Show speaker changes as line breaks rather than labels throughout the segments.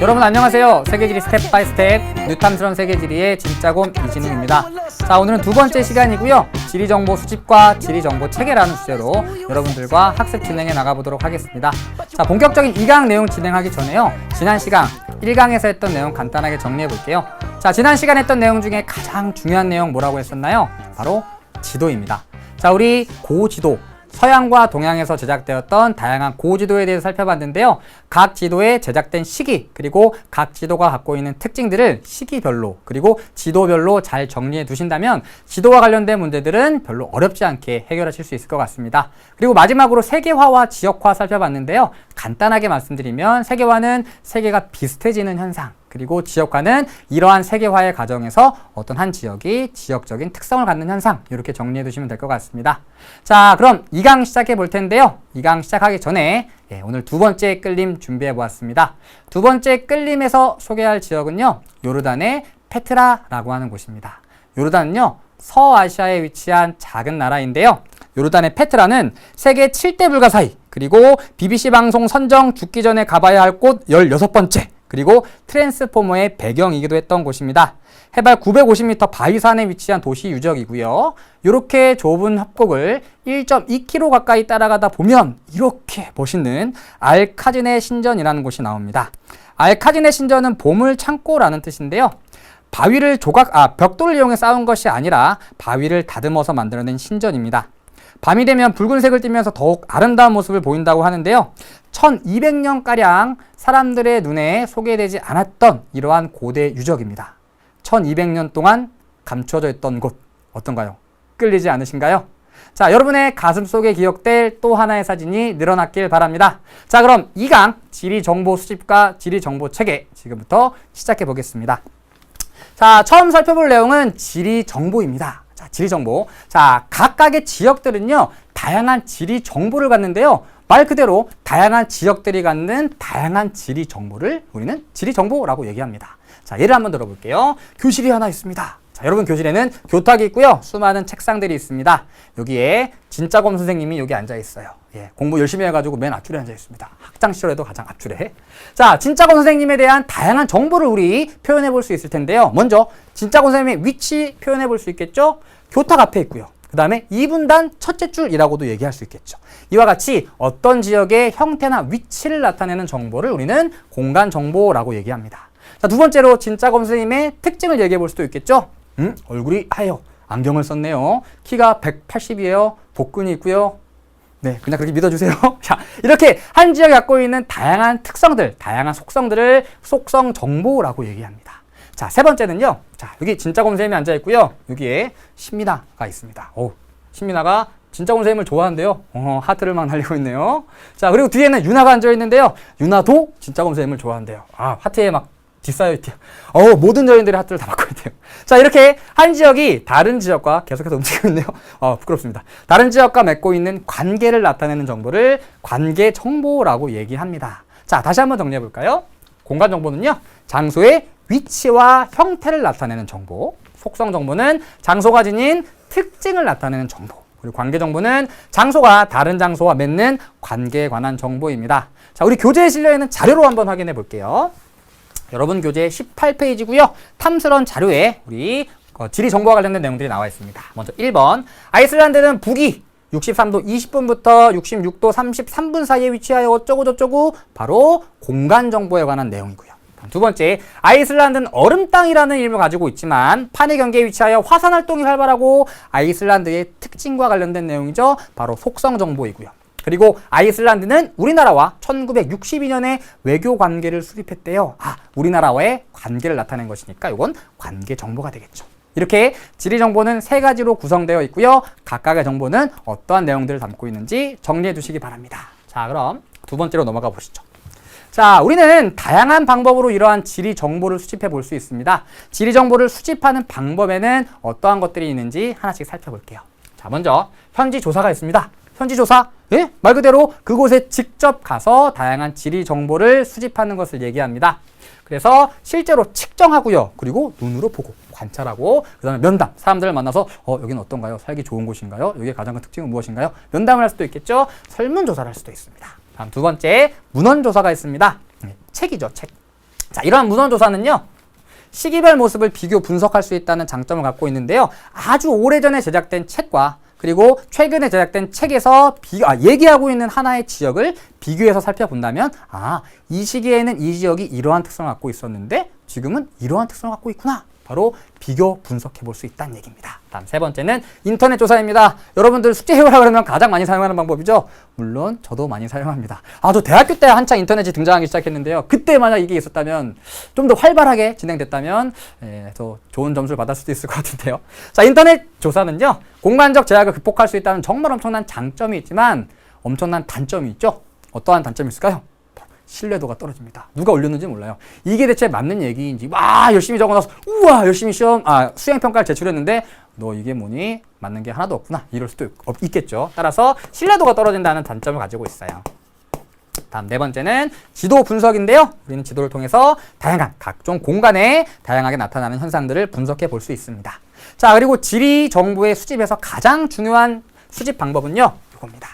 여러분 안녕하세요. 세계지리 스텝 바이 스텝 뉴탐스러운 세계지리의 진짜곰 이진웅입니다. 자, 오늘은 두 번째 시간이고요. 지리정보 수집과 지리정보 체계라는 주제로 여러분들과 학습 진행해 나가보도록 하겠습니다. 자, 본격적인 2강 내용 진행하기 전에요. 지난 시간 1강에서 했던 내용 간단하게 정리해 볼게요. 자, 지난 시간에 했던 내용 중에 가장 중요한 내용 뭐라고 했었나요? 바로 지도입니다. 자, 우리 고지도 서양과 동양에서 제작되었던 다양한 고지도에 대해서 살펴봤는데요. 각 지도에 제작된 시기, 그리고 각 지도가 갖고 있는 특징들을 시기별로, 그리고 지도별로 잘 정리해 두신다면 지도와 관련된 문제들은 별로 어렵지 않게 해결하실 수 있을 것 같습니다. 그리고 마지막으로 세계화와 지역화 살펴봤는데요. 간단하게 말씀드리면 세계화는 세계가 비슷해지는 현상, 그리고 지역화는 이러한 세계화의 과정에서 어떤 한 지역이 지역적인 특성을 갖는 현상, 이렇게 정리해 두시면 될 것 같습니다. 자, 그럼 2강 시작해 볼 텐데요. 2강 시작하기 전에 오늘 두 번째 끌림 준비해 보았습니다. 두 번째 끌림에서 소개할 지역은요, 요르단의 페트라라고 하는 곳입니다. 요르단은요, 서아시아에 위치한 작은 나라인데요. 요르단의 페트라는 세계 7대 불가사의, 그리고 BBC 방송 선정 죽기 전에 가봐야 할 곳 16번째, 그리고 트랜스포머의 배경이기도 했던 곳입니다. 해발 950m 바위산에 위치한 도시 유적이고요. 이렇게 좁은 협곡을 1.2km 가까이 따라가다 보면 이렇게 멋있는 알카지네 신전이라는 곳이 나옵니다. 알카지네 신전은 보물 창고라는 뜻인데요. 바위를 벽돌을 이용해 쌓은 것이 아니라 바위를 다듬어서 만들어낸 신전입니다. 밤이 되면 붉은색을 띠면서 더욱 아름다운 모습을 보인다고 하는데요. 1200년가량 사람들의 눈에 소개되지 않았던 이러한 고대 유적입니다. 1200년 동안 감춰져 있던 곳, 어떤가요? 끌리지 않으신가요? 자, 여러분의 가슴 속에 기억될 또 하나의 사진이 늘어났길 바랍니다. 자, 그럼 2강 지리정보 수집과 지리정보 체계 지금부터 시작해 보겠습니다. 자, 처음 살펴볼 내용은 지리정보입니다. 자, 지리정보. 자, 각각의 지역들은요, 다양한 지리정보를 갖는데요. 말 그대로 다양한 지역들이 갖는 다양한 지리정보를 우리는 지리정보라고 얘기합니다. 자, 예를 한번 들어볼게요. 교실이 하나 있습니다. 자, 여러분 교실에는 교탁이 있고요. 수많은 책상들이 있습니다. 여기에 진짜곰 선생님이 여기 앉아 있어요. 공부 열심히 해가지고 맨 앞줄에 앉아 있습니다. 학창 시절에도 가장 앞줄에. 자, 진짜곰 선생님에 대한 다양한 정보를 우리 표현해 볼 수 있을 텐데요. 먼저 진짜곰 선생님의 위치 표현해 볼 수 있겠죠? 교탁 앞에 있고요. 그 다음에 2분단 첫째 줄이라고도 얘기할 수 있겠죠. 이와 같이 어떤 지역의 형태나 위치를 나타내는 정보를 우리는 공간 정보라고 얘기합니다. 자, 두 번째로 진짜곰 선생님의 특징을 얘기해 볼 수도 있겠죠. 얼굴이 하얘요. 안경을 썼네요. 키가 180이에요. 복근이 있고요. 네, 그냥 그렇게 믿어주세요. 자, 이렇게 한 지역이 갖고 있는 다양한 특성들, 다양한 속성들을 속성 정보라고 얘기합니다. 자, 세 번째는요. 자, 여기 진짜곰 선생님이 앉아 있고요. 여기에 신민아가 있습니다. 신민아가 진짜곰 선생님을 좋아한대요. 하트를 막 날리고 있네요. 자, 그리고 뒤에는 유나가 앉아 있는데요. 유나도 진짜곰 선생님을 좋아한대요. 하트에 막 뒷사여 있대요. 모든 여인들이 하트를 다 받고 있대요. 자, 이렇게 한 지역이 다른 지역과 계속해서 움직이고 있네요. 부끄럽습니다. 다른 지역과 맺고 있는 관계를 나타내는 정보를 관계 정보라고 얘기합니다. 자, 다시 한번 정리해 볼까요? 공간 정보는요, 장소의 위치와 형태를 나타내는 정보, 속성 정보는 장소가 지닌 특징을 나타내는 정보, 그리고 관계 정보는 장소가 다른 장소와 맺는 관계에 관한 정보입니다. 자, 우리 교재에 실려 있는 자료로 한번 확인해 볼게요. 여러분 교재 18페이지고요. 탐스러운 자료에 우리 지리 정보와 관련된 내용들이 나와 있습니다. 먼저 1번, 아이슬란드는 북위 63도 20분부터 66도 33분 사이에 위치하여 어쩌고저쩌고, 바로 공간 정보에 관한 내용이고요. 두 번째, 아이슬란드는 얼음 땅이라는 이름을 가지고 있지만 판의 경계에 위치하여 화산 활동이 활발하고 아이슬란드의 특징과 관련된 내용이죠. 바로 속성 정보이고요. 그리고 아이슬란드는 우리나라와 1962년에 외교 관계를 수립했대요. 우리나라와의 관계를 나타낸 것이니까 이건 관계 정보가 되겠죠. 이렇게 지리 정보는 세 가지로 구성되어 있고요. 각각의 정보는 어떠한 내용들을 담고 있는지 정리해 두시기 바랍니다. 자, 그럼 두 번째로 넘어가 보시죠. 자, 우리는 다양한 방법으로 이러한 지리 정보를 수집해 볼 수 있습니다. 지리 정보를 수집하는 방법에는 어떠한 것들이 있는지 하나씩 살펴볼게요. 자, 먼저 현지 조사가 있습니다. 현지 조사, 말 그대로 그곳에 직접 가서 다양한 지리 정보를 수집하는 것을 얘기합니다. 그래서 실제로 측정하고요. 그리고 눈으로 보고 관찰하고, 그 다음에 면담, 사람들을 만나서 여기는 어떤가요? 살기 좋은 곳인가요? 여기의 가장 큰 특징은 무엇인가요? 면담을 할 수도 있겠죠. 설문조사를 할 수도 있습니다. 다음 두 번째, 문헌조사가 있습니다. 책이죠, 책. 자, 이러한 문헌조사는요, 시기별 모습을 비교 분석할 수 있다는 장점을 갖고 있는데요. 아주 오래전에 제작된 책과 그리고 최근에 제작된 책에서 얘기하고 있는 하나의 지역을 비교해서 살펴본다면 이 시기에는 이 지역이 이러한 특성을 갖고 있었는데 지금은 이러한 특성을 갖고 있구나. 바로 비교 분석해 볼 수 있다는 얘기입니다. 다음 세 번째는 인터넷 조사입니다. 여러분들 숙제 해오라 그러면 가장 많이 사용하는 방법이죠. 물론 저도 많이 사용합니다. 저 대학교 때 한창 인터넷이 등장하기 시작했는데요. 그때 만약 이게 있었다면 좀 더 활발하게 진행됐다면 더 좋은 점수를 받을 수도 있을 것 같은데요. 자, 인터넷 조사는요. 공간적 제약을 극복할 수 있다는 정말 엄청난 장점이 있지만 엄청난 단점이 있죠. 어떠한 단점이 있을까요? 신뢰도가 떨어집니다. 누가 올렸는지 몰라요. 이게 대체 맞는 얘기인지 열심히 적어놔서 우와 열심히 수행평가를 제출했는데 너 이게 뭐니? 맞는 게 하나도 없구나. 이럴 수도 있겠죠. 따라서 신뢰도가 떨어진다는 단점을 가지고 있어요. 다음 네 번째는 지도 분석인데요. 우리는 지도를 통해서 다양한 각종 공간에 다양하게 나타나는 현상들을 분석해 볼 수 있습니다. 자, 그리고 지리 정보의 수집에서 가장 중요한 수집 방법은요. 이겁니다.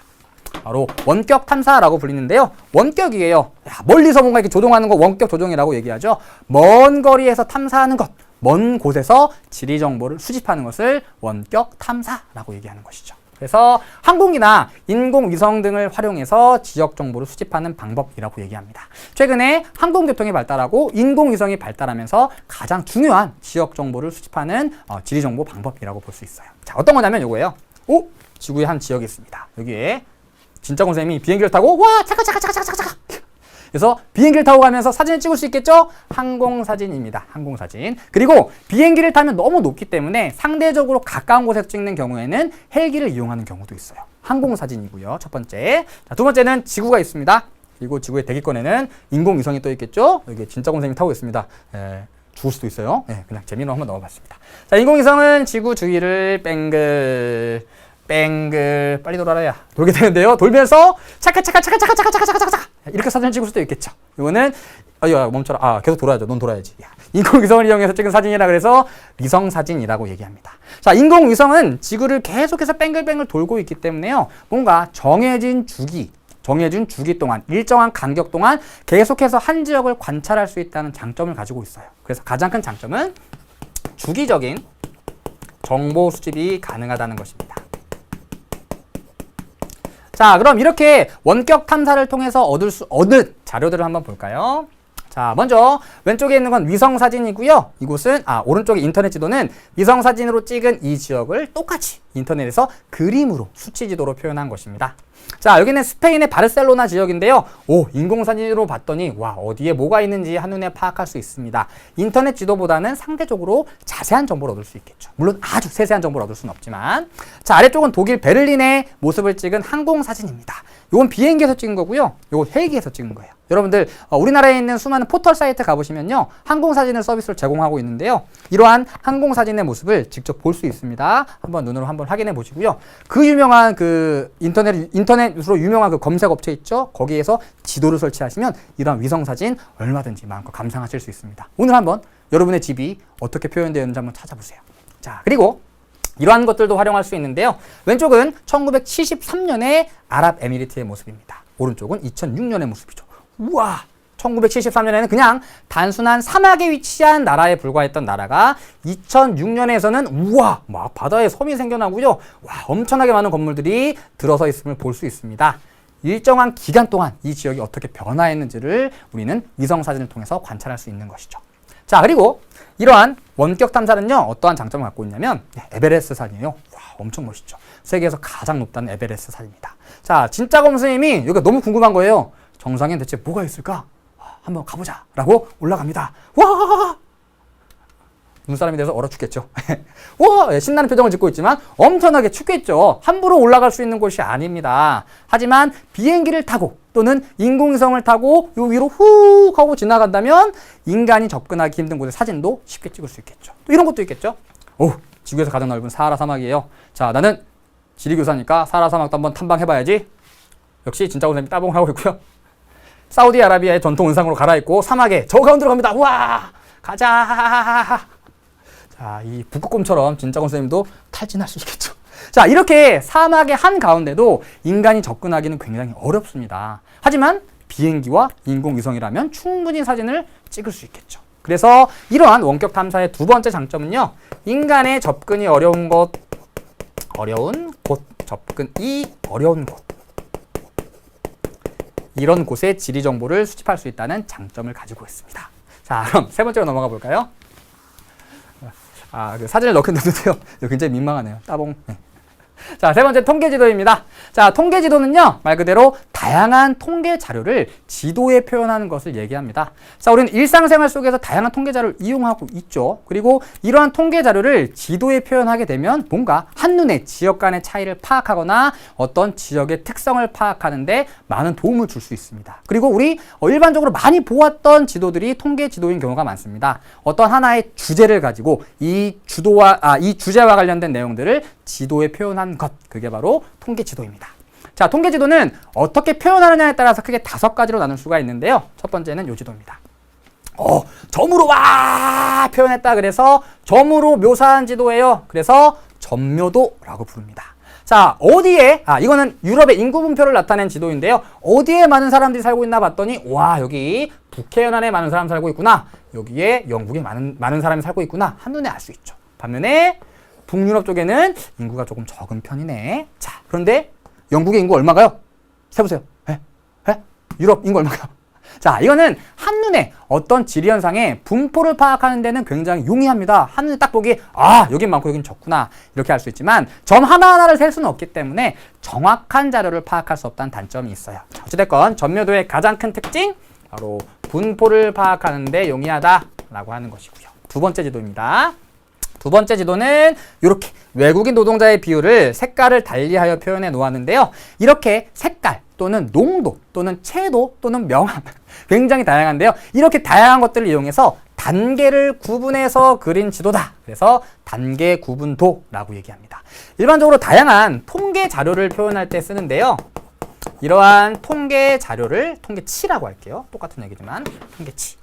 바로 원격 탐사라고 불리는데요. 원격이에요. 멀리서 뭔가 이렇게 조종하는 거 원격 조종이라고 얘기하죠. 먼 거리에서 탐사하는 것, 먼 곳에서 지리 정보를 수집하는 것을 원격 탐사라고 얘기하는 것이죠. 그래서 항공기나 인공위성 등을 활용해서 지역 정보를 수집하는 방법이라고 얘기합니다. 최근에 항공교통이 발달하고 인공위성이 발달하면서 가장 중요한 지역 정보를 수집하는 지리 정보 방법이라고 볼 수 있어요. 자, 어떤 거냐면 이거예요. 지구의 한 지역이 있습니다. 여기에 진짜곤 쌤이 비행기를 타고 잠깐 그래서 비행기를 타고 가면서 사진을 찍을 수 있겠죠? 항공사진입니다. 항공사진. 그리고 비행기를 타면 너무 높기 때문에 상대적으로 가까운 곳에서 찍는 경우에는 헬기를 이용하는 경우도 있어요. 항공사진이고요. 첫 번째. 자, 두 번째는 지구가 있습니다. 그리고 지구의 대기권에는 인공위성이 떠 있겠죠? 여기 진짜곤 쌤이 타고 있습니다. 죽을 수도 있어요. 그냥 재미로 한번 넣어봤습니다. 자, 인공위성은 지구 주위를 뺑글 빨리 돌아라야 돌게 되는데요. 돌면서 차카 이렇게 사진을 찍을 수도 있겠죠. 이거는 멈춰라. 계속 돌아야죠. 넌 돌아야지. 인공위성을 이용해서 찍은 사진이라 그래서 위성사진이라고 얘기합니다. 자, 인공위성은 지구를 계속해서 뺑글뺑글 돌고 있기 때문에요. 뭔가 정해진 주기 동안 일정한 간격 동안 계속해서 한 지역을 관찰할 수 있다는 장점을 가지고 있어요. 그래서 가장 큰 장점은 주기적인 정보 수집이 가능하다는 것입니다. 자, 그럼 이렇게 원격 탐사를 통해서 얻을 자료들을 한번 볼까요? 자, 먼저 왼쪽에 있는 건 위성 사진이고요. 이곳은 오른쪽에 인터넷 지도는 위성 사진으로 찍은 이 지역을 똑같이 인터넷에서 그림으로 수치 지도로 표현한 것입니다. 자, 여기는 스페인의 바르셀로나 지역인데요. 인공사진으로 봤더니 어디에 뭐가 있는지 한눈에 파악할 수 있습니다. 인터넷 지도보다는 상대적으로 자세한 정보를 얻을 수 있겠죠. 물론 아주 세세한 정보를 얻을 수는 없지만. 자, 아래쪽은 독일 베를린의 모습을 찍은 항공사진입니다. 이건 비행기에서 찍은 거고요. 이건 헬기에서 찍은 거예요. 여러분들 우리나라에 있는 수많은 포털 사이트 가보시면요. 항공사진을 서비스를 제공하고 있는데요. 이러한 항공사진의 모습을 직접 볼 수 있습니다. 한번 눈으로 한번 확인해 보시고요. 그 유명한 인터넷으로 유명한 그 검색 업체 있죠? 거기에서 지도를 설치하시면 이러한 위성사진 얼마든지 마음껏 감상하실 수 있습니다. 오늘 한번 여러분의 집이 어떻게 표현되어 있는지 한번 찾아보세요. 자, 그리고 이러한 것들도 활용할 수 있는데요. 왼쪽은 1973년의 아랍에미리트의 모습입니다. 오른쪽은 2006년의 모습이죠. 우와! 1973년에는 그냥 단순한 사막에 위치한 나라에 불과했던 나라가 2006년에서는 우와! 막 바다에 섬이 생겨나고요. 엄청나게 많은 건물들이 들어서 있음을 볼 수 있습니다. 일정한 기간 동안 이 지역이 어떻게 변화했는지를 우리는 위성사진을 통해서 관찰할 수 있는 것이죠. 자, 그리고 이러한 원격 탐사는요, 어떠한 장점을 갖고 있냐면 에베레스트 산이에요. 엄청 멋있죠. 세계에서 가장 높다는 에베레스트 산입니다. 자, 진짜검 선생님이 여기가 너무 궁금한 거예요. 정상엔 대체 뭐가 있을까? 한번 가보자 라고 올라갑니다. 와! 눈사람이 돼서 얼어 죽겠죠. 와! 신나는 표정을 짓고 있지만 엄청나게 춥겠죠. 함부로 올라갈 수 있는 곳이 아닙니다. 하지만 비행기를 타고 또는 인공위성을 타고 요 위로 훅 하고 지나간다면 인간이 접근하기 힘든 곳의 사진도 쉽게 찍을 수 있겠죠. 또 이런 것도 있겠죠. 지구에서 가장 넓은 사하라 사막이에요. 자, 나는 지리교사니까 사하라 사막도 한번 탐방해봐야지. 역시 진짜곤 쌤이 따봉을 하고 있고요. 사우디아라비아의 전통 의상으로 갈아입고 사막에 저 가운데로 갑니다. 우와! 가자! 자, 이 북극곰처럼 진짜곤 쌤도 탈진할 수 있겠죠. 자, 이렇게 사막의 한가운데도 인간이 접근하기는 굉장히 어렵습니다. 하지만 비행기와 인공위성이라면 충분히 사진을 찍을 수 있겠죠. 그래서 이러한 원격 탐사의 두 번째 장점은요. 인간의 접근이 어려운 곳, 접근이 어려운 곳. 이런 곳에 지리 정보를 수집할 수 있다는 장점을 가지고 있습니다. 자, 그럼 세 번째로 넘어가 볼까요? 그 사진을 넣긴 넣는데요. 굉장히 민망하네요. 따봉. 네. 자, 세 번째 통계지도입니다. 자, 통계지도는요, 말 그대로 다양한 통계 자료를 지도에 표현하는 것을 얘기합니다. 자, 우리는 일상생활 속에서 다양한 통계 자료를 이용하고 있죠. 그리고 이러한 통계 자료를 지도에 표현하게 되면 뭔가 한눈에 지역 간의 차이를 파악하거나 어떤 지역의 특성을 파악하는데 많은 도움을 줄 수 있습니다. 그리고 우리 일반적으로 많이 보았던 지도들이 통계 지도인 경우가 많습니다. 어떤 하나의 주제를 가지고 이 주제와 관련된 내용들을 지도에 표현한 것, 그게 바로 통계 지도입니다. 자, 통계 지도는 어떻게 표현하느냐에 따라서 크게 5가지로 나눌 수가 있는데요. 첫 번째는 이 지도입니다. 점으로 와 표현했다 그래서 점으로 묘사한 지도예요. 그래서 점묘도라고 부릅니다. 자, 어디에 이거는 유럽의 인구 분표를 나타낸 지도인데요. 어디에 많은 사람들이 살고 있나 봤더니 와, 여기 북해연안에 많은 사람 살고 있구나. 여기에 영국에 많은 사람이 살고 있구나. 한눈에 알 수 있죠. 반면에 북유럽 쪽에는 인구가 조금 적은 편이네. 자, 그런데 영국의 인구 얼마가요? 세보세요. 유럽 인구 얼마가요? 자, 이거는 한눈에 어떤 지리 현상의 분포를 파악하는 데는 굉장히 용이합니다. 한눈에 딱 보기, 여긴 많고 여긴 적구나. 이렇게 할 수 있지만 점 하나하나를 셀 수는 없기 때문에 정확한 자료를 파악할 수 없다는 단점이 있어요. 자, 어찌됐건 점묘도의 가장 큰 특징, 바로 분포를 파악하는 데 용이하다라고 하는 것이고요. 두 번째 지도입니다. 두 번째 지도는 이렇게 외국인 노동자의 비율을 색깔을 달리하여 표현해 놓았는데요. 이렇게 색깔 또는 농도 또는 채도 또는 명암 굉장히 다양한데요. 이렇게 다양한 것들을 이용해서 단계를 구분해서 그린 지도다. 그래서 단계 구분도라고 얘기합니다. 일반적으로 다양한 통계 자료를 표현할 때 쓰는데요. 이러한 통계 자료를 통계치라고 할게요. 똑같은 얘기지만 통계치.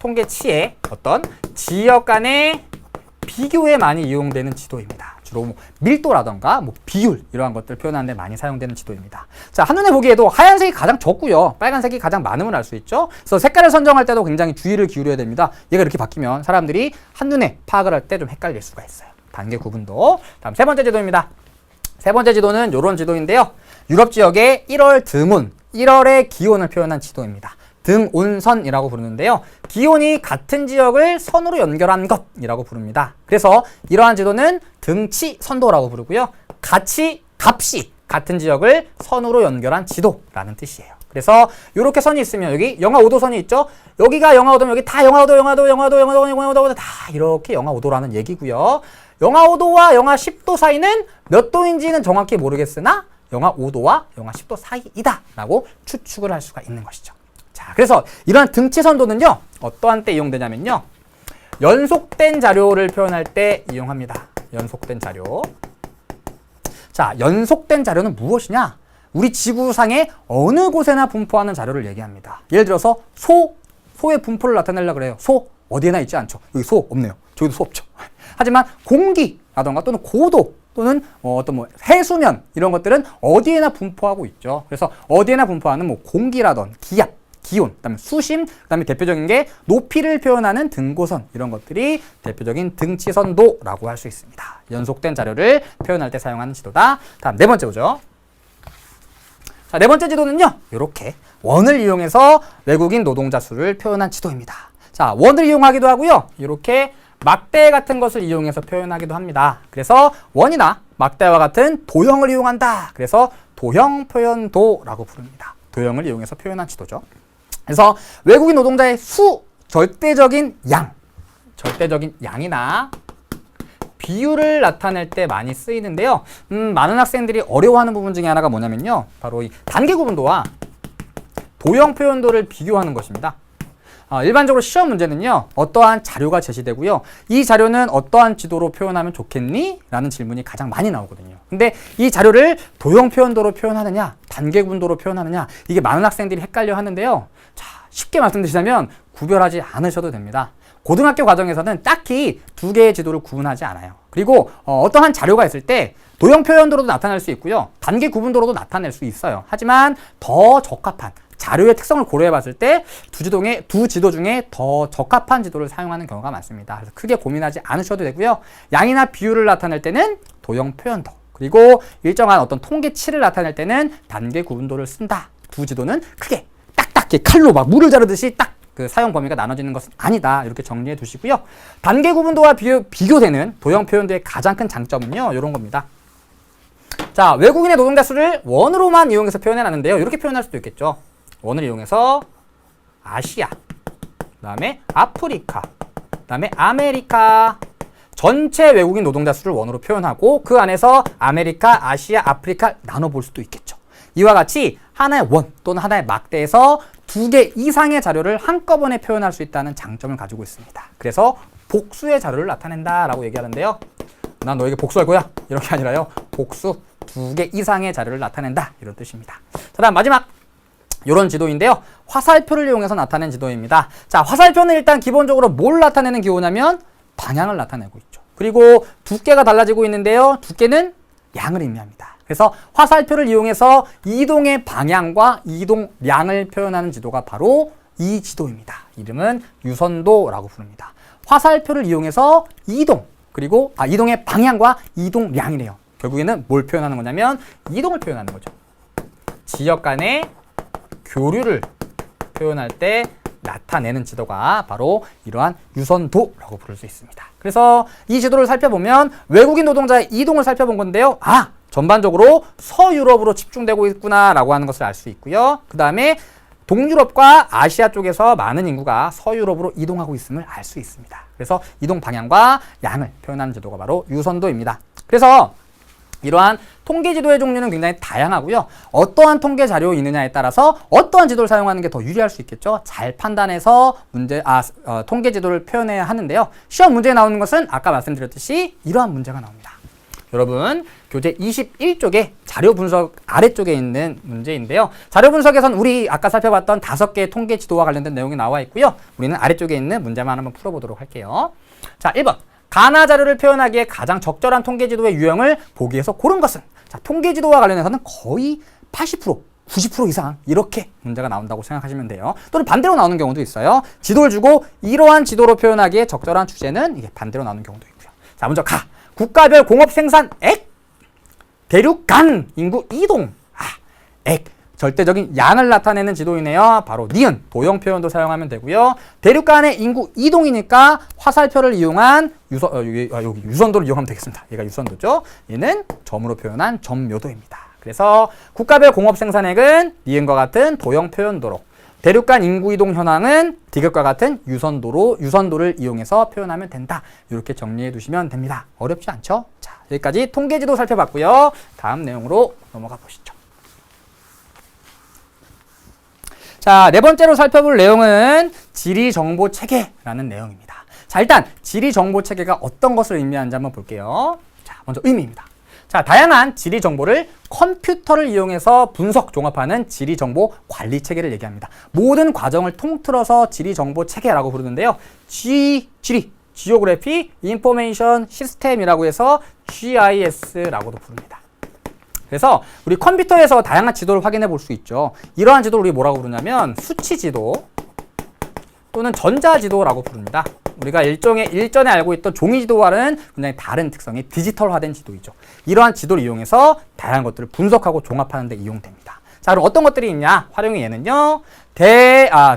통계치에 어떤 지역 간의 비교에 많이 이용되는 지도입니다. 주로 밀도라던가 비율 이러한 것들 표현하는 데 많이 사용되는 지도입니다. 자, 한눈에 보기에도 하얀색이 가장 적고요. 빨간색이 가장 많음을 알 수 있죠. 그래서 색깔을 선정할 때도 굉장히 주의를 기울여야 됩니다. 얘가 이렇게 바뀌면 사람들이 한눈에 파악을 할 때 좀 헷갈릴 수가 있어요. 단계 구분도. 다음 세 번째 지도입니다. 세 번째 지도는 이런 지도인데요. 유럽 지역의 1월 드문, 1월의 기온을 표현한 지도입니다. 등온선이라고 부르는데요. 기온이 같은 지역을 선으로 연결한 것이라고 부릅니다. 그래서 이러한 지도는 등치선도라고 부르고요. 값이 같은 지역을 선으로 연결한 지도라는 뜻이에요. 그래서 이렇게 선이 있으면 여기 영하 5도 선이 있죠. 여기가 영하 5도면 여기 다 영하 5도 다 이렇게 영하 5도라는 얘기고요. 영하 5도와 영하 10도 사이는 몇 도인지는 정확히 모르겠으나 영하 5도와 영하 10도 사이이다 라고 추측을 할 수가 있는 것이죠. 자, 그래서 이러한 등치선도는요, 어떠한 때 이용되냐면요, 연속된 자료를 표현할 때 이용합니다. 연속된 자료. 자, 연속된 자료는 무엇이냐? 우리 지구상의 어느 곳에나 분포하는 자료를 얘기합니다. 예를 들어서 소의 분포를 나타내려고 그래요. 소 어디에나 있지 않죠. 여기 소 없네요. 저기도 소 없죠. 하지만 공기라던가 또는 고도 또는 해수면 이런 것들은 어디에나 분포하고 있죠. 그래서 어디에나 분포하는 공기라던 기압, 기온, 그다음에 수심, 그다음에 대표적인 게 높이를 표현하는 등고선 이런 것들이 대표적인 등치선도라고 할 수 있습니다. 연속된 자료를 표현할 때 사용하는 지도다. 다음 네 번째 보죠. 자, 네 번째 지도는요, 이렇게 원을 이용해서 외국인 노동자 수를 표현한 지도입니다. 자, 원을 이용하기도 하고요, 이렇게 막대 같은 것을 이용해서 표현하기도 합니다. 그래서 원이나 막대와 같은 도형을 이용한다. 그래서 도형 표현도라고 부릅니다. 도형을 이용해서 표현한 지도죠. 그래서 외국인 노동자의 절대적인 양이나 비율을 나타낼 때 많이 쓰이는데요. 많은 학생들이 어려워하는 부분 중에 하나가 뭐냐면요, 바로 이 단계 구분도와 도형 표현도를 비교하는 것입니다. 일반적으로 시험 문제는요, 어떠한 자료가 제시되고요, 이 자료는 어떠한 지도로 표현하면 좋겠니? 라는 질문이 가장 많이 나오거든요. 근데 이 자료를 도형 표현도로 표현하느냐, 단계 구분도로 표현하느냐, 이게 많은 학생들이 헷갈려 하는데요. 자, 쉽게 말씀드리자면 구별하지 않으셔도 됩니다. 고등학교 과정에서는 딱히 두 개의 지도를 구분하지 않아요. 그리고 어떠한 자료가 있을 때 도형 표현도로도 나타낼 수 있고요, 단계 구분도로도 나타낼 수 있어요. 하지만 더 적합한 자료의 특성을 고려해 봤을 때 두 지도 중에 더 적합한 지도를 사용하는 경우가 많습니다. 그래서 크게 고민하지 않으셔도 되고요. 양이나 비율을 나타낼 때는 도형 표현도, 그리고 일정한 어떤 통계치를 나타낼 때는 단계 구분도를 쓴다. 두 지도는 크게 딱딱 칼로 막 물을 자르듯이 딱 그 사용 범위가 나눠지는 것은 아니다. 이렇게 정리해 두시고요. 단계 구분도와 비교되는 도형 표현도의 가장 큰 장점은요, 이런 겁니다. 자, 외국인의 노동자 수를 원으로만 이용해서 표현해 놨는데요. 이렇게 표현할 수도 있겠죠. 원을 이용해서 아시아, 그 다음에 아프리카, 그 다음에 아메리카, 전체 외국인 노동자 수를 원으로 표현하고 그 안에서 아메리카, 아시아, 아프리카 나눠볼 수도 있겠죠. 이와 같이 하나의 원 또는 하나의 막대에서 2개 이상의 자료를 한꺼번에 표현할 수 있다는 장점을 가지고 있습니다. 그래서 복수의 자료를 나타낸다라고 얘기하는데요. 난 너에게 복수할 거야. 이렇게 아니라요. 복수 2개 이상의 자료를 나타낸다. 이런 뜻입니다. 자, 다음 마지막. 이런 지도인데요. 화살표를 이용해서 나타낸 지도입니다. 자, 화살표는 일단 기본적으로 뭘 나타내는 기호냐면 방향을 나타내고 있죠. 그리고 두께가 달라지고 있는데요. 두께는 양을 의미합니다. 그래서 화살표를 이용해서 이동의 방향과 이동량을 표현하는 지도가 바로 이 지도입니다. 이름은 유선도라고 부릅니다. 화살표를 이용해서 이동, 그리고 이동의 방향과 이동량이래요. 결국에는 뭘 표현하는 거냐면 이동을 표현하는 거죠. 지역 간의 교류를 표현할 때 나타내는 지도가 바로 이러한 유선도라고 부를 수 있습니다. 그래서 이 지도를 살펴보면 외국인 노동자의 이동을 살펴본 건데요. 전반적으로 서유럽으로 집중되고 있구나라고 하는 것을 알 수 있고요. 그 다음에 동유럽과 아시아 쪽에서 많은 인구가 서유럽으로 이동하고 있음을 알 수 있습니다. 그래서 이동 방향과 양을 표현하는 지도가 바로 유선도입니다. 그래서 이러한 통계 지도의 종류는 굉장히 다양하고요. 어떠한 통계 자료가 있느냐에 따라서 어떠한 지도를 사용하는 게 더 유리할 수 있겠죠. 잘 판단해서 통계 지도를 표현해야 하는데요. 시험 문제에 나오는 것은 아까 말씀드렸듯이 이러한 문제가 나옵니다. 여러분, 교재 21쪽에 자료 분석 아래쪽에 있는 문제인데요. 자료 분석에선 우리 아까 살펴봤던 5개의 통계 지도와 관련된 내용이 나와 있고요. 우리는 아래쪽에 있는 문제만 한번 풀어보도록 할게요. 자, 1번. 가나 자료를 표현하기에 가장 적절한 통계 지도의 유형을 보기에서 고른 것은? 자, 통계 지도와 관련해서는 거의 80%, 90% 이상 이렇게 문제가 나온다고 생각하시면 돼요. 또는 반대로 나오는 경우도 있어요. 지도를 주고 이러한 지도로 표현하기에 적절한 주제는 이게 반대로 나오는 경우도 있고요. 자, 먼저 가. 국가별 공업 생산액, 대륙 간 인구 이동, 액, 절대적인 양을 나타내는 지도이네요. 바로 니은, 도형 표현도 사용하면 되고요. 대륙 간의 인구 이동이니까 화살표를 이용한 여기 유선도를 이용하면 되겠습니다. 얘가 유선도죠. 얘는 점으로 표현한 점묘도입니다. 그래서 국가별 공업 생산액은 니은과 같은 도형 표현도로, 대륙 간 인구 이동 현황은 디귿과 같은 유선도를 이용해서 표현하면 된다. 이렇게 정리해 두시면 됩니다. 어렵지 않죠? 자, 여기까지 통계지도 살펴봤고요. 다음 내용으로 넘어가 보시죠. 자, 네 번째로 살펴볼 내용은 지리정보체계라는 내용입니다. 자, 일단 지리정보체계가 어떤 것을 의미하는지 한번 볼게요. 자, 먼저 의미입니다. 자, 다양한 지리 정보를 컴퓨터를 이용해서 분석, 종합하는 지리 정보 관리 체계를 얘기합니다. 모든 과정을 통틀어서 지리 정보 체계라고 부르는데요. Geography Information System이라고 해서 GIS라고도 부릅니다. 그래서 우리 컴퓨터에서 다양한 지도를 확인해 볼 수 있죠. 이러한 지도를 우리 뭐라고 부르냐면 수치 지도 또는 전자 지도라고 부릅니다. 우리가 일전에 알고 있던 종이 지도와는 굉장히 다른 특성의 디지털화된 지도이죠. 이러한 지도를 이용해서 다양한 것들을 분석하고 종합하는 데 이용됩니다. 자, 그럼 어떤 것들이 있냐? 활용이 얘는요.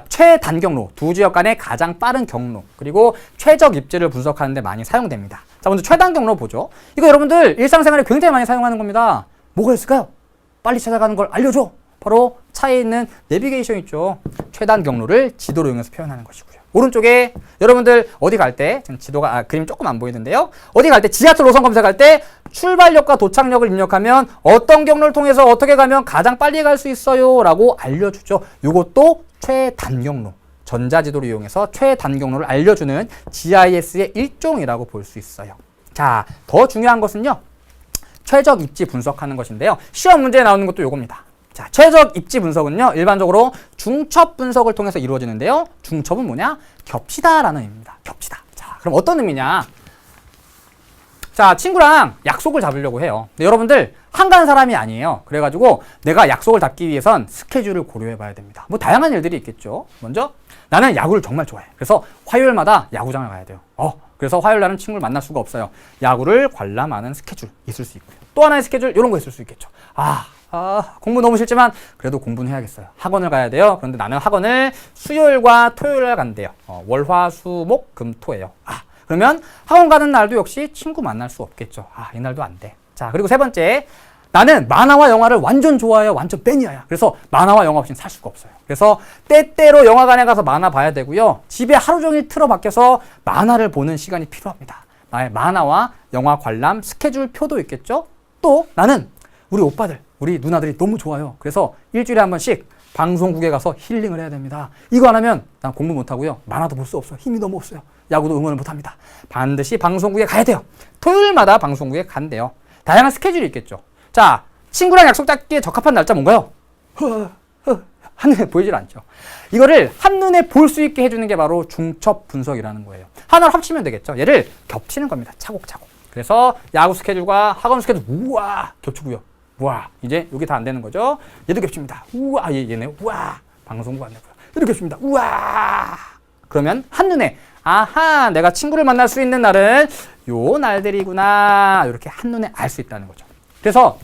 최단경로, 두 지역 간의 가장 빠른 경로, 그리고 최적 입지를 분석하는 데 많이 사용됩니다. 자, 먼저 최단경로 보죠. 이거 여러분들 일상생활에 굉장히 많이 사용하는 겁니다. 뭐가 있을까요? 빨리 찾아가는 걸 알려줘. 바로 차에 있는 내비게이션 있죠. 최단 경로를 지도로 이용해서 표현하는 것이고요. 오른쪽에 여러분들 어디 갈 때, 지금 지도가 그림 조금 안 보이는데요. 어디 갈 때 지하철 노선 검색할 때 출발역과 도착역을 입력하면 어떤 경로를 통해서 어떻게 가면 가장 빨리 갈 수 있어요 라고 알려주죠. 이것도 최단 경로, 전자지도를 이용해서 최단 경로를 알려주는 GIS의 일종이라고 볼 수 있어요. 자, 더 중요한 것은요. 최적 입지 분석하는 것인데요. 시험 문제에 나오는 것도 요겁니다. 자, 최적 입지 분석은요. 일반적으로 중첩 분석을 통해서 이루어지는데요. 중첩은 뭐냐? 겹치다라는 의미입니다. 겹치다. 자, 그럼 어떤 의미냐? 자, 친구랑 약속을 잡으려고 해요. 근데 여러분들 한가한 사람이 아니에요. 그래가지고 내가 약속을 잡기 위해선 스케줄을 고려해 봐야 됩니다. 뭐 다양한 일들이 있겠죠. 먼저 나는 야구를 정말 좋아해. 그래서 화요일마다 야구장을 가야 돼요. 그래서 화요일 날은 친구를 만날 수가 없어요. 야구를 관람하는 스케줄 있을 수 있고요. 또 하나의 스케줄 이런 거 있을 수 있겠죠. 공부 너무 싫지만 그래도 공부는 해야겠어요. 학원을 가야 돼요. 그런데 나는 학원을 수요일과 토요일에 간대요. 월, 화, 수, 목, 금, 토예요. 그러면 학원 가는 날도 역시 친구 만날 수 없겠죠. 이날도 안 돼. 자, 그리고 세 번째, 나는 만화와 영화를 완전 좋아해요. 완전 매니아야. 그래서 만화와 영화 없이는 살 수가 없어요. 그래서 때때로 영화관에 가서 만화 봐야 되고요. 집에 하루 종일 틀어박혀서 만화를 보는 시간이 필요합니다. 나의 만화와 영화 관람 스케줄 표도 있겠죠. 또 나는 우리 오빠들, 우리 누나들이 너무 좋아요. 그래서 일주일에 한 번씩 방송국에 가서 힐링을 해야 됩니다. 이거 안 하면 난 공부 못하고요. 만화도 볼 수 없어요. 힘이 너무 없어요. 야구도 응원을 못합니다. 반드시 방송국에 가야 돼요. 토요일마다 방송국에 간대요. 다양한 스케줄이 있겠죠. 자, 친구랑 약속 잡기에 적합한 날짜 뭔가요? 한눈에 보이질 않죠. 이거를 한눈에 볼 수 있게 해주는 게 바로 중첩 분석이라는 거예요. 하나를 합치면 되겠죠. 얘를 겹치는 겁니다. 차곡차곡. 그래서 야구 스케줄과 학원 스케줄 우와 겹치고요. 우와 이제 여기 다 안 되는 거죠. 얘도 겹칩니다. 우와 얘네 우와 방송국 안 되고요. 얘도 겹칩니다. 우와 그러면 한눈에 아하 내가 친구를 만날 수 있는 날은 요 날들이구나 이렇게 한눈에 알 수 있다는 거죠. 그래서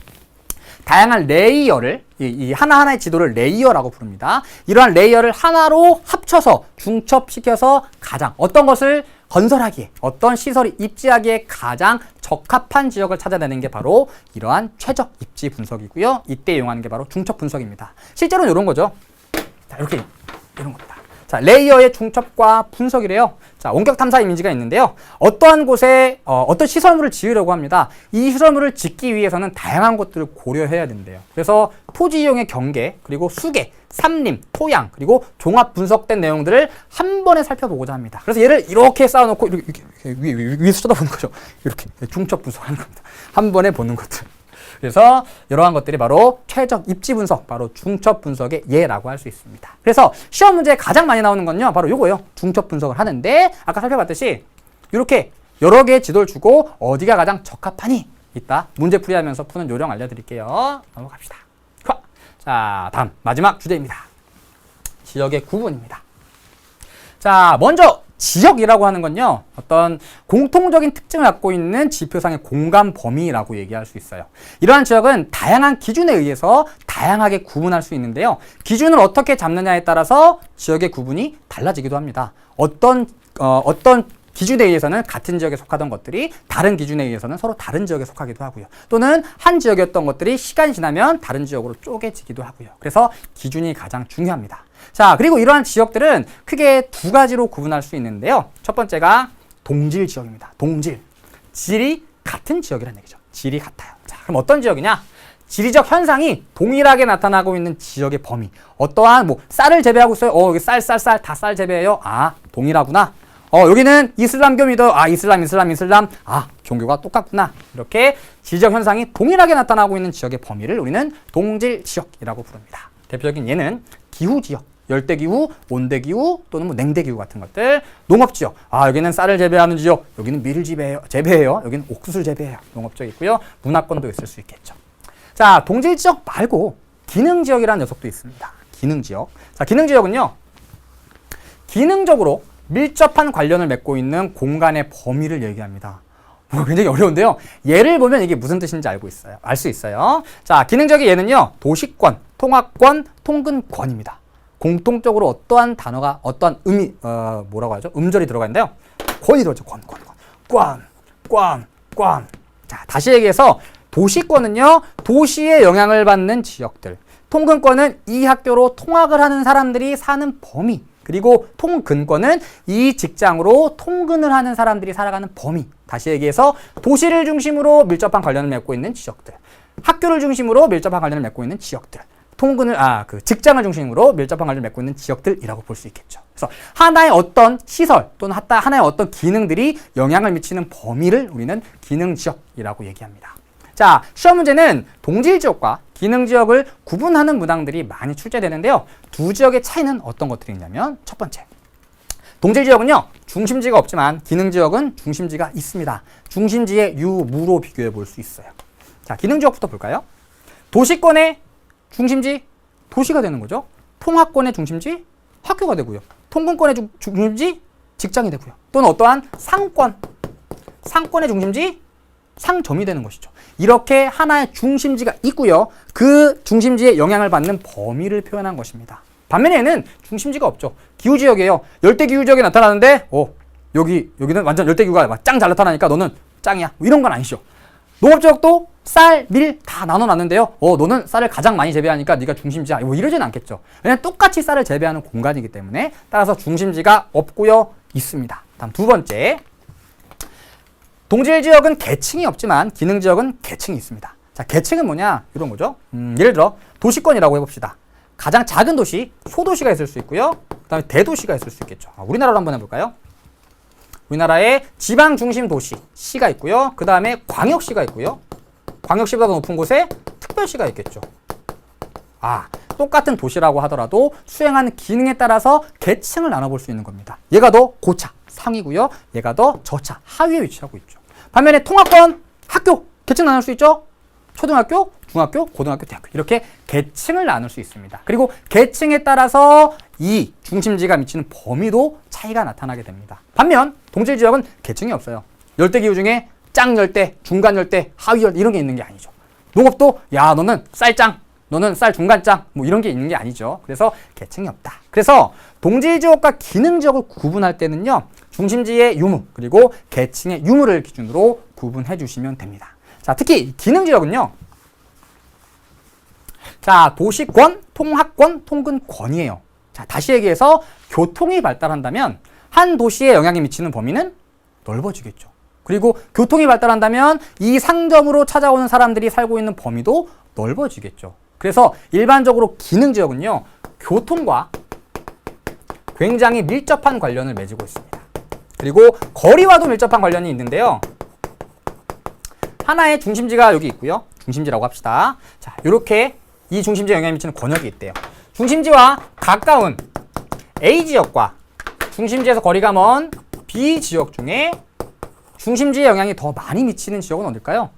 다양한 레이어를 이 하나하나의 지도를 레이어라고 부릅니다. 이러한 레이어를 하나로 합쳐서 중첩시켜서 가장 어떤 것을 건설하기에 어떤 시설이 입지하기에 가장 적합한 지역을 찾아내는 게 바로 이러한 최적 입지 분석이고요. 이때 이용하는 게 바로 중첩 분석입니다. 실제로는 이런 거죠. 자, 이렇게 이런 겁니다. 자, 레이어의 중첩과 분석이래요. 자, 원격 탐사 이미지가 있는데요. 어떠한 곳에 어떤 시설물을 지으려고 합니다. 이 시설물을 짓기 위해서는 다양한 것들을 고려해야 된대요. 그래서 토지 이용의 경계, 그리고 수계, 삼림, 토양, 그리고 종합 분석된 내용들을 한 번에 살펴보고자 합니다. 그래서 얘를 이렇게 쌓아놓고 이렇게 위에서 쳐다보는 거죠. 이렇게 중첩 분석하는 겁니다. 한 번에 보는 것들. 그래서 이러한 것들이 바로 최적 입지 분석, 바로 중첩 분석의 예라고 할 수 있습니다. 그래서 시험 문제에 가장 많이 나오는 건요, 바로 요거예요. 중첩 분석을 하는데 아까 살펴봤듯이 이렇게 여러 개의 지도를 주고 어디가 가장 적합하니? 이따 문제 풀이하면서 푸는 요령 알려드릴게요. 넘어갑시다. 자, 다음 마지막 주제입니다. 지역의 구분입니다. 자, 먼저 지역이라고 하는 건요, 어떤 공통적인 특징을 갖고 있는 지표상의 공간 범위라고 얘기할 수 있어요. 이러한 지역은 다양한 기준에 의해서 다양하게 구분할 수 있는데요. 기준을 어떻게 잡느냐에 따라서 지역의 구분이 달라지기도 합니다. 어떤 기준에 의해서는 같은 지역에 속하던 것들이 다른 기준에 의해서는 서로 다른 지역에 속하기도 하고요. 또는 한 지역이었던 것들이 시간이 지나면 다른 지역으로 쪼개지기도 하고요. 그래서 기준이 가장 중요합니다. 자, 그리고 이러한 지역들은 크게 두 가지로 구분할 수 있는데요. 첫 번째가 동질 지역입니다. 동질. 질이 같은 지역이라는 얘기죠. 질이 같아요. 자, 그럼 어떤 지역이냐? 지리적 현상이 동일하게 나타나고 있는 지역의 범위. 어떠한 쌀을 재배하고 있어요. 여기 쌀 다 쌀 재배해요. 동일하구나. 여기는 이슬람교 믿어요. 이슬람. 종교가 똑같구나. 이렇게 지리적 현상이 동일하게 나타나고 있는 지역의 범위를 우리는 동질 지역이라고 부릅니다. 대표적인 예는 기후 지역, 열대기후, 온대기후 또는 냉대기후 같은 것들. 농업지역, 여기는 쌀을 재배하는 지역, 여기는 밀을 재배해요. 여기는 옥수수를 재배해요. 농업지역 있고요. 문화권도 있을 수 있겠죠. 자, 동질 지역 말고 기능 지역이라는 녀석도 있습니다. 기능 지역. 자, 기능 지역은요, 기능적으로 밀접한 관련을 맺고 있는 공간의 범위를 얘기합니다. 굉장히 어려운데요. 예를 보면 이게 무슨 뜻인지 알 수 있어요. 자, 기능적인 예는요, 도시권, 통합권, 통근권입니다. 공통적으로 어떠한 단어가 어떠한 뭐라고 하죠? 음절이 들어가 있는데요. 권이 들어있죠. 권. 자, 다시 얘기해서 도시권은요, 도시의 영향을 받는 지역들. 통근권은 이 학교로 통학을 하는 사람들이 사는 범위. 그리고 통근권은 이 직장으로 통근을 하는 사람들이 살아가는 범위. 다시 얘기해서 도시를 중심으로 밀접한 관련을 맺고 있는 지역들, 학교를 중심으로 밀접한 관련을 맺고 있는 지역들, 직장을 중심으로 밀접한 관련을 맺고 있는 지역들이라고 볼 수 있겠죠. 그래서 하나의 어떤 시설 또는 하나의 어떤 기능들이 영향을 미치는 범위를 우리는 기능지역이라고 얘기합니다. 자, 시험 문제는 동질지역과 기능지역을 구분하는 문항들이 많이 출제되는데요. 두 지역의 차이는 어떤 것들이 있냐면, 첫 번째, 동질지역은요, 중심지가 없지만 기능지역은 중심지가 있습니다. 중심지의 유, 무로 비교해 볼 수 있어요. 자, 기능지역부터 볼까요? 도시권의 중심지 도시가 되는 거죠. 통합권의 중심지 학교가 되고요. 통근권의 중심지 직장이 되고요. 또는 어떠한 상권의 중심지 상점이 되는 것이죠. 이렇게 하나의 중심지가 있고요. 그 중심지에 영향을 받는 범위를 표현한 것입니다. 반면에 얘는 중심지가 없죠. 기후지역이에요. 열대기후지역에 나타나는데 여기는 완전 열대기후가 막 짱 잘 나타나니까 너는 짱이야. 뭐 이런 건 아니죠. 농업지역도 쌀, 밀 다 나눠놨는데요. 너는 쌀을 가장 많이 재배하니까 네가 중심지야. 뭐 이러진 않겠죠. 왜냐면 똑같이 쌀을 재배하는 공간이기 때문에 따라서 중심지가 없고요. 있습니다. 다음 두 번째. 동질지역은 계층이 없지만 기능지역은 계층이 있습니다. 자, 계층은 뭐냐? 이런 거죠. 예를 들어 도시권이라고 해봅시다. 가장 작은 도시, 소도시가 있을 수 있고요. 그 다음에 대도시가 있을 수 있겠죠. 우리나라로 한번 해볼까요? 우리나라에 지방 중심 도시, 시가 있고요. 그 다음에 광역시가 있고요. 광역시보다 더 높은 곳에 특별시가 있겠죠. 똑같은 도시라고 하더라도 수행하는 기능에 따라서 계층을 나눠볼 수 있는 겁니다. 얘가 더 고차, 상위고요. 얘가 더 저차, 하위에 위치하고 있죠. 반면에 통합권, 학교, 계층 나눌 수 있죠. 초등학교, 중학교, 고등학교, 대학교 이렇게 계층을 나눌 수 있습니다. 그리고 계층에 따라서 이 중심지가 미치는 범위도 차이가 나타나게 됩니다. 반면 동질지역은 계층이 없어요. 열대기후 중에 짱열대, 중간열대, 하위열대 이런 게 있는 게 아니죠. 농업도 야 너는 쌀짱, 너는 쌀 중간짱 뭐 이런 게 있는 게 아니죠. 그래서 계층이 없다. 그래서 동질지역과 기능지역을 구분할 때는요. 중심지의 유무 그리고 계층의 유무를 기준으로 구분해 주시면 됩니다. 자, 특히 기능지역은요. 자, 도시권, 통합권, 통근권이에요. 자, 다시 얘기해서 교통이 발달한다면 한 도시에 영향이 미치는 범위는 넓어지겠죠. 그리고 교통이 발달한다면 이 상점으로 찾아오는 사람들이 살고 있는 범위도 넓어지겠죠. 그래서 일반적으로 기능지역은요. 교통과 굉장히 밀접한 관련을 맺고 있습니다. 그리고 거리와도 밀접한 관련이 있는데요. 하나의 중심지가 여기 있고요. 중심지라고 합시다. 자, 이렇게 이 중심지에 영향을 미치는 권역이 있대요. 중심지와 가까운 A지역과 중심지에서 거리가 먼 B지역 중에 중심지에 영향이 더 많이 미치는 지역은 어딜까요?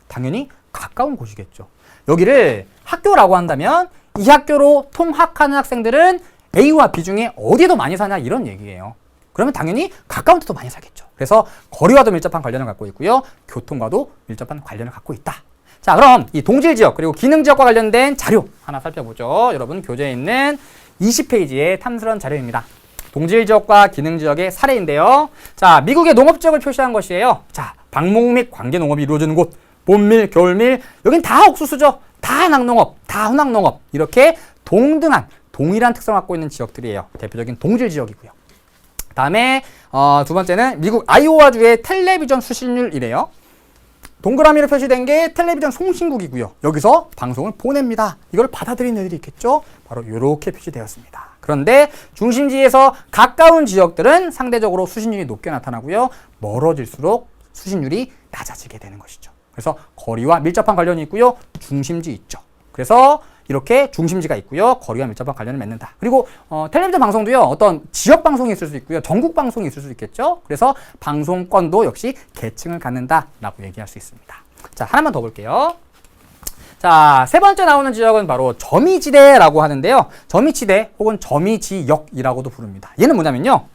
당연히 가까운 곳이겠죠. 여기를 학교라고 한다면 이 학교로 통학하는 학생들은 A와 B 중에 어디에 더 많이 사냐 이런 얘기예요. 그러면 당연히 가까운 데도 많이 살겠죠. 그래서 거리와도 밀접한 관련을 갖고 있고요. 교통과도 밀접한 관련을 갖고 있다. 자, 그럼 이 동질지역 그리고 기능지역과 관련된 자료 하나 살펴보죠. 여러분 교재에 있는 20페이지의 탐스러운 자료입니다. 동질지역과 기능지역의 사례인데요. 자, 미국의 농업지역을 표시한 것이에요. 자, 방목 및 관계농업이 이루어지는 곳, 봄밀, 겨울밀, 여긴 다 옥수수죠. 다 낙농업, 다 hun학농업 이렇게 동일한 특성을 갖고 있는 지역들이에요. 대표적인 동질지역이고요. 다음에 두 번째는 미국 아이오와주의 텔레비전 수신율이래요. 동그라미로 표시된 게 텔레비전 송신국이고요. 여기서 방송을 보냅니다. 이걸 받아들이는 애들이 있겠죠? 바로 이렇게 표시되었습니다. 그런데 중심지에서 가까운 지역들은 상대적으로 수신율이 높게 나타나고요. 멀어질수록 수신율이 낮아지게 되는 것이죠. 그래서 거리와 밀접한 관련이 있고요. 중심지 있죠. 그래서 이렇게 중심지가 있고요. 거리와 밀접한 관련을 맺는다. 그리고 텔레비전 방송도요. 어떤 지역 방송이 있을 수 있고요. 전국 방송이 있을 수 있겠죠. 그래서 방송권도 역시 계층을 갖는다라고 얘기할 수 있습니다. 자, 하나만 더 볼게요. 자, 세 번째 나오는 지역은 바로 점이지대라고 하는데요. 점이지대 혹은 점이지역이라고도 부릅니다. 얘는 뭐냐면요.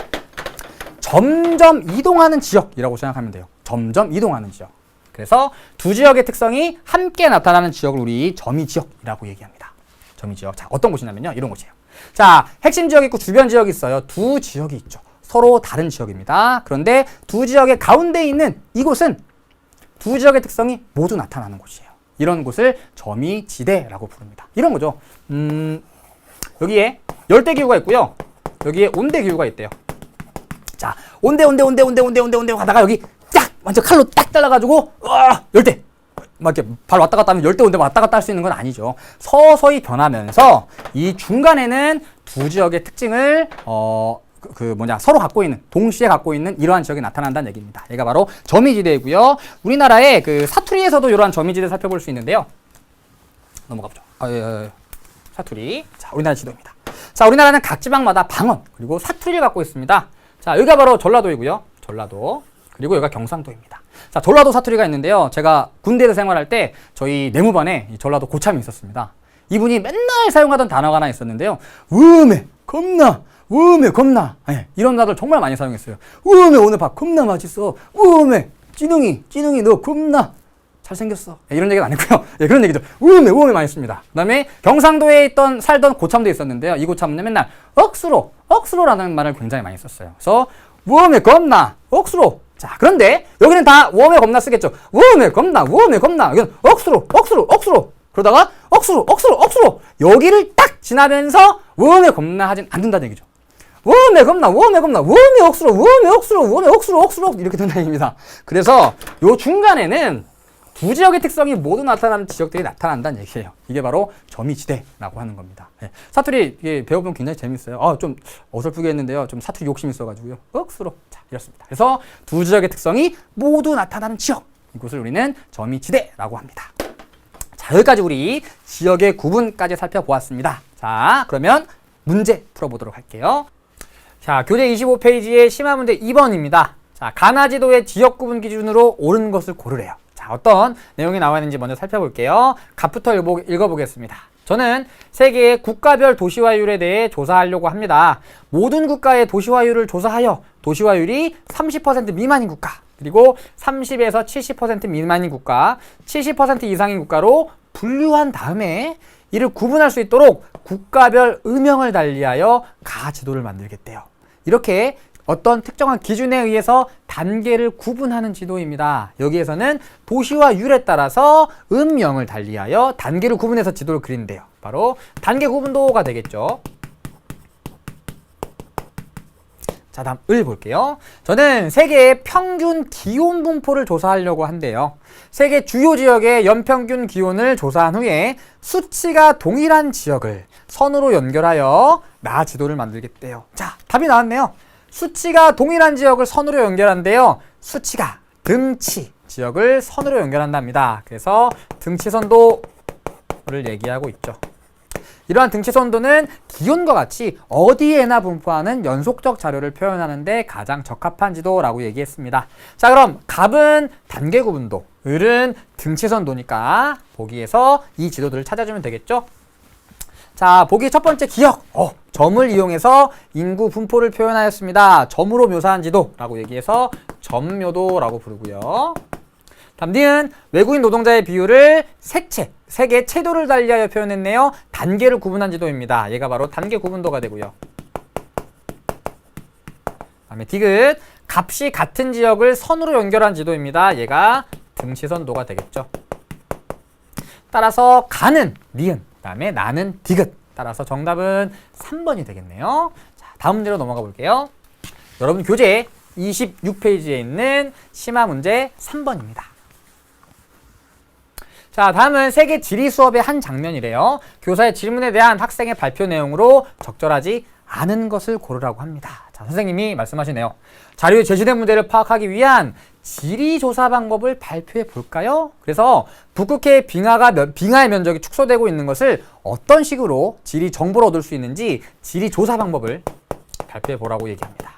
점점 이동하는 지역이라고 생각하면 돼요. 점점 이동하는 지역. 그래서 두 지역의 특성이 함께 나타나는 지역을 우리 점이지역이라고 얘기합니다. 점이지역. 자, 어떤 곳이냐면요. 이런 곳이에요. 자, 핵심 지역이 있고 주변 지역이 있어요. 두 지역이 있죠. 서로 다른 지역입니다. 그런데 두 지역의 가운데 있는 이곳은 두 지역의 특성이 모두 나타나는 곳이에요. 이런 곳을 점이지대라고 부릅니다. 이런 거죠. 여기에 열대기후가 있고요. 여기에 온대기후가 있대요. 자, 온대 가다가 여기 딱 완전 칼로 딱 잘라가지고 열대 막 이렇게 발 왔다 갔다 하면 열대 온대 왔다 갔다 할 수 있는 건 아니죠. 서서히 변하면서 이 중간에는 두 지역의 특징을 서로 갖고 있는 동시에 갖고 있는 이러한 지역이 나타난다는 얘기입니다. 얘가 바로 점이지대이고요. 우리나라의 그 사투리에서도 이러한 점이지대 살펴볼 수 있는데요. 넘어가 보죠. 사투리. 자, 우리나라 지도입니다. 자, 우리나라는 각 지방마다 방언 그리고 사투리를 갖고 있습니다. 자, 여기가 바로 전라도이고요. 전라도. 그리고 여기가 경상도입니다. 자, 전라도 사투리가 있는데요. 제가 군대에서 생활할 때 저희 내무반에 이 전라도 고참이 있었습니다. 이분이 맨날 사용하던 단어가 하나 있었는데요. 우메 겁나, 우메 겁나. 네, 이런 단어를 정말 많이 사용했어요. 우메 오늘 밥 겁나 맛있어. 우메 찌능이 너 겁나 잘생겼어. 네, 이런 얘기는 아니고요. 네, 그런 얘기죠. 우메 많이 씁니다. 그 다음에 경상도에 살던 고참도 있었는데요. 이 고참은 맨날 억수로라는 말을 굉장히 많이 썼어요. 그래서 우메 겁나, 억수로. 자, 그런데 여기는 다 우메 겁나 쓰겠죠. 우메 겁나. 이건 억수로. 그러다가 억수로. 여기를 딱 지나면서 우메 겁나 하진 않는다는 얘기죠. 우메 겁나, 우메 억수로 이렇게 된다는 얘기입니다. 그래서 요 중간에는 두 지역의 특성이 모두 나타나는 지역들이 나타난다는 얘기예요. 이게 바로 점이지대라고 하는 겁니다. 네. 사투리 배워보면 굉장히 재밌어요. 좀 어설프게 했는데요. 좀 사투리 욕심이 있어가지고요. 억수로. 자, 이렇습니다. 그래서 두 지역의 특성이 모두 나타나는 지역. 이곳을 우리는 점이지대라고 합니다. 자, 여기까지 우리 지역의 구분까지 살펴보았습니다. 자, 그러면 문제 풀어보도록 할게요. 자, 교재 25페이지의 심화문제 2번입니다. 자, 가나지도의 지역 구분 기준으로 옳은 것을 고르래요. 자, 어떤 내용이 나와 있는지 먼저 살펴볼게요. 갑부터 읽어보겠습니다. 저는 세계의 국가별 도시화율에 대해 조사하려고 합니다. 모든 국가의 도시화율을 조사하여 도시화율이 30% 미만인 국가, 그리고 30에서 70% 미만인 국가, 70% 이상인 국가로 분류한 다음에 이를 구분할 수 있도록 국가별 음영을 달리하여 가지도를 만들겠대요. 이렇게 어떤 특정한 기준에 의해서 단계를 구분하는 지도입니다. 여기에서는 도시화율에 따라서 음영을 달리하여 단계를 구분해서 지도를 그린대요. 바로 단계 구분도가 되겠죠. 자, 다음 을 볼게요. 저는 세계의 평균 기온 분포를 조사하려고 한대요. 세계 주요 지역의 연평균 기온을 조사한 후에 수치가 동일한 지역을 선으로 연결하여 나 지도를 만들겠대요. 자, 답이 나왔네요. 수치가 동일한 지역을 선으로 연결한대요. 수치가 등치 지역을 선으로 연결한답니다. 그래서 등치선도를 얘기하고 있죠. 이러한 등치선도는 기온과 같이 어디에나 분포하는 연속적 자료를 표현하는 데 가장 적합한 지도라고 얘기했습니다. 자, 그럼 갑은 단계 구분도, 을은 등치선도니까 보기에서 이 지도들을 찾아주면 되겠죠? 자, 보기 첫 번째 기억. 점을 이용해서 인구 분포를 표현하였습니다. 점으로 묘사한 지도라고 얘기해서 점묘도라고 부르고요. 다음 니은 외국인 노동자의 비율을 세계 채도를 달리하여 표현했네요. 단계를 구분한 지도입니다. 얘가 바로 단계 구분도가 되고요. 다음에 디귿 값이 같은 지역을 선으로 연결한 지도입니다. 얘가 등치선도가 되겠죠. 따라서 가는 니은, 다음에 나는 디귿. 따라서 정답은 3번이 되겠네요. 자, 다음 문제로 넘어가 볼게요. 여러분 교재 26페이지에 있는 심화 문제 3번입니다. 자, 다음은 세계 지리 수업의 한 장면이래요. 교사의 질문에 대한 학생의 발표 내용으로 적절하지 않은 것을 고르라고 합니다. 자, 선생님이 말씀하시네요. 자료에 제시된 문제를 파악하기 위한 지리조사 방법을 발표해 볼까요? 그래서 북극해 빙하의 면적이 축소되고 있는 것을 어떤 식으로 지리 정보를 얻을 수 있는지 지리조사 방법을 발표해 보라고 얘기합니다.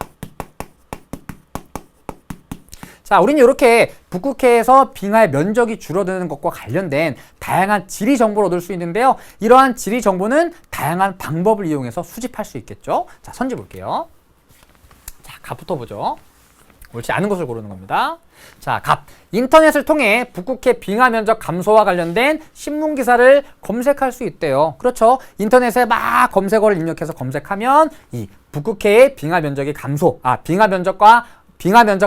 자, 우리는 이렇게 북극해에서 빙하의 면적이 줄어드는 것과 관련된 다양한 지리 정보를 얻을 수 있는데요. 이러한 지리 정보는 다양한 방법을 이용해서 수집할 수 있겠죠. 자, 선지 볼게요. 자, 갑부터 보죠. 옳지 않은 것을 고르는 겁니다. 자, 갑. 인터넷을 통해 북극해 빙하 면적 감소와 관련된 신문 기사를 검색할 수 있대요. 그렇죠. 인터넷에 막 검색어를 입력해서 검색하면 이 북극해의 빙하 면적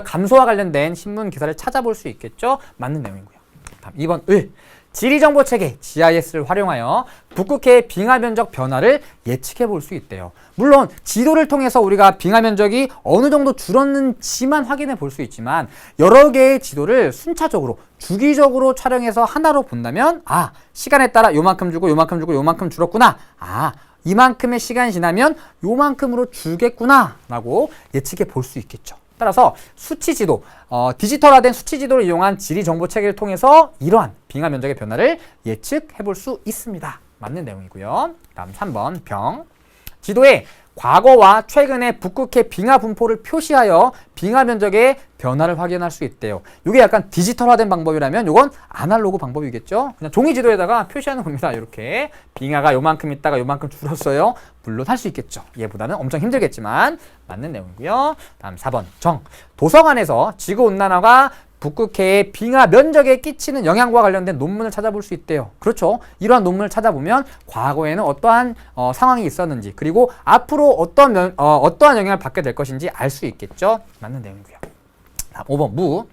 감소와 관련된 신문 기사를 찾아볼 수 있겠죠. 맞는 내용이고요. 다음 2번 을. 지리정보 체계 GIS를 활용하여 북극해의 빙하 면적 변화를 예측해 볼 수 있대요. 물론 지도를 통해서 우리가 빙하 면적이 어느 정도 줄었는지만 확인해 볼 수 있지만 여러 개의 지도를 순차적으로 주기적으로 촬영해서 하나로 본다면 시간에 따라 요만큼 주고 요만큼 줄었구나. 이만큼의 시간이 지나면 요만큼으로 줄겠구나 라고 예측해 볼 수 있겠죠. 따라서 수치지도, 디지털화된 수치지도를 이용한 지리정보체계를 통해서 이러한 빙하 면적의 변화를 예측해 볼 수 있습니다. 맞는 내용이고요. 다음 3번 병. 지도에 과거와 최근의 북극해 빙하 분포를 표시하여 빙하 면적의 변화를 확인할 수 있대요. 이게 약간 디지털화된 방법이라면 이건 아날로그 방법이겠죠. 그냥 종이 지도에다가 표시하는 겁니다. 이렇게 빙하가 요만큼 있다가 요만큼 줄었어요. 물론 할 수 있겠죠. 얘보다는 엄청 힘들겠지만 맞는 내용이고요. 다음 4번 정. 도서관에서 지구온난화가 북극해의 빙하 면적에 끼치는 영향과 관련된 논문을 찾아볼 수 있대요. 그렇죠. 이러한 논문을 찾아보면 과거에는 어떠한 상황이 있었는지 그리고 앞으로 어떠한 영향을 받게 될 것인지 알 수 있겠죠. 맞는 내용이고요. 5번 무.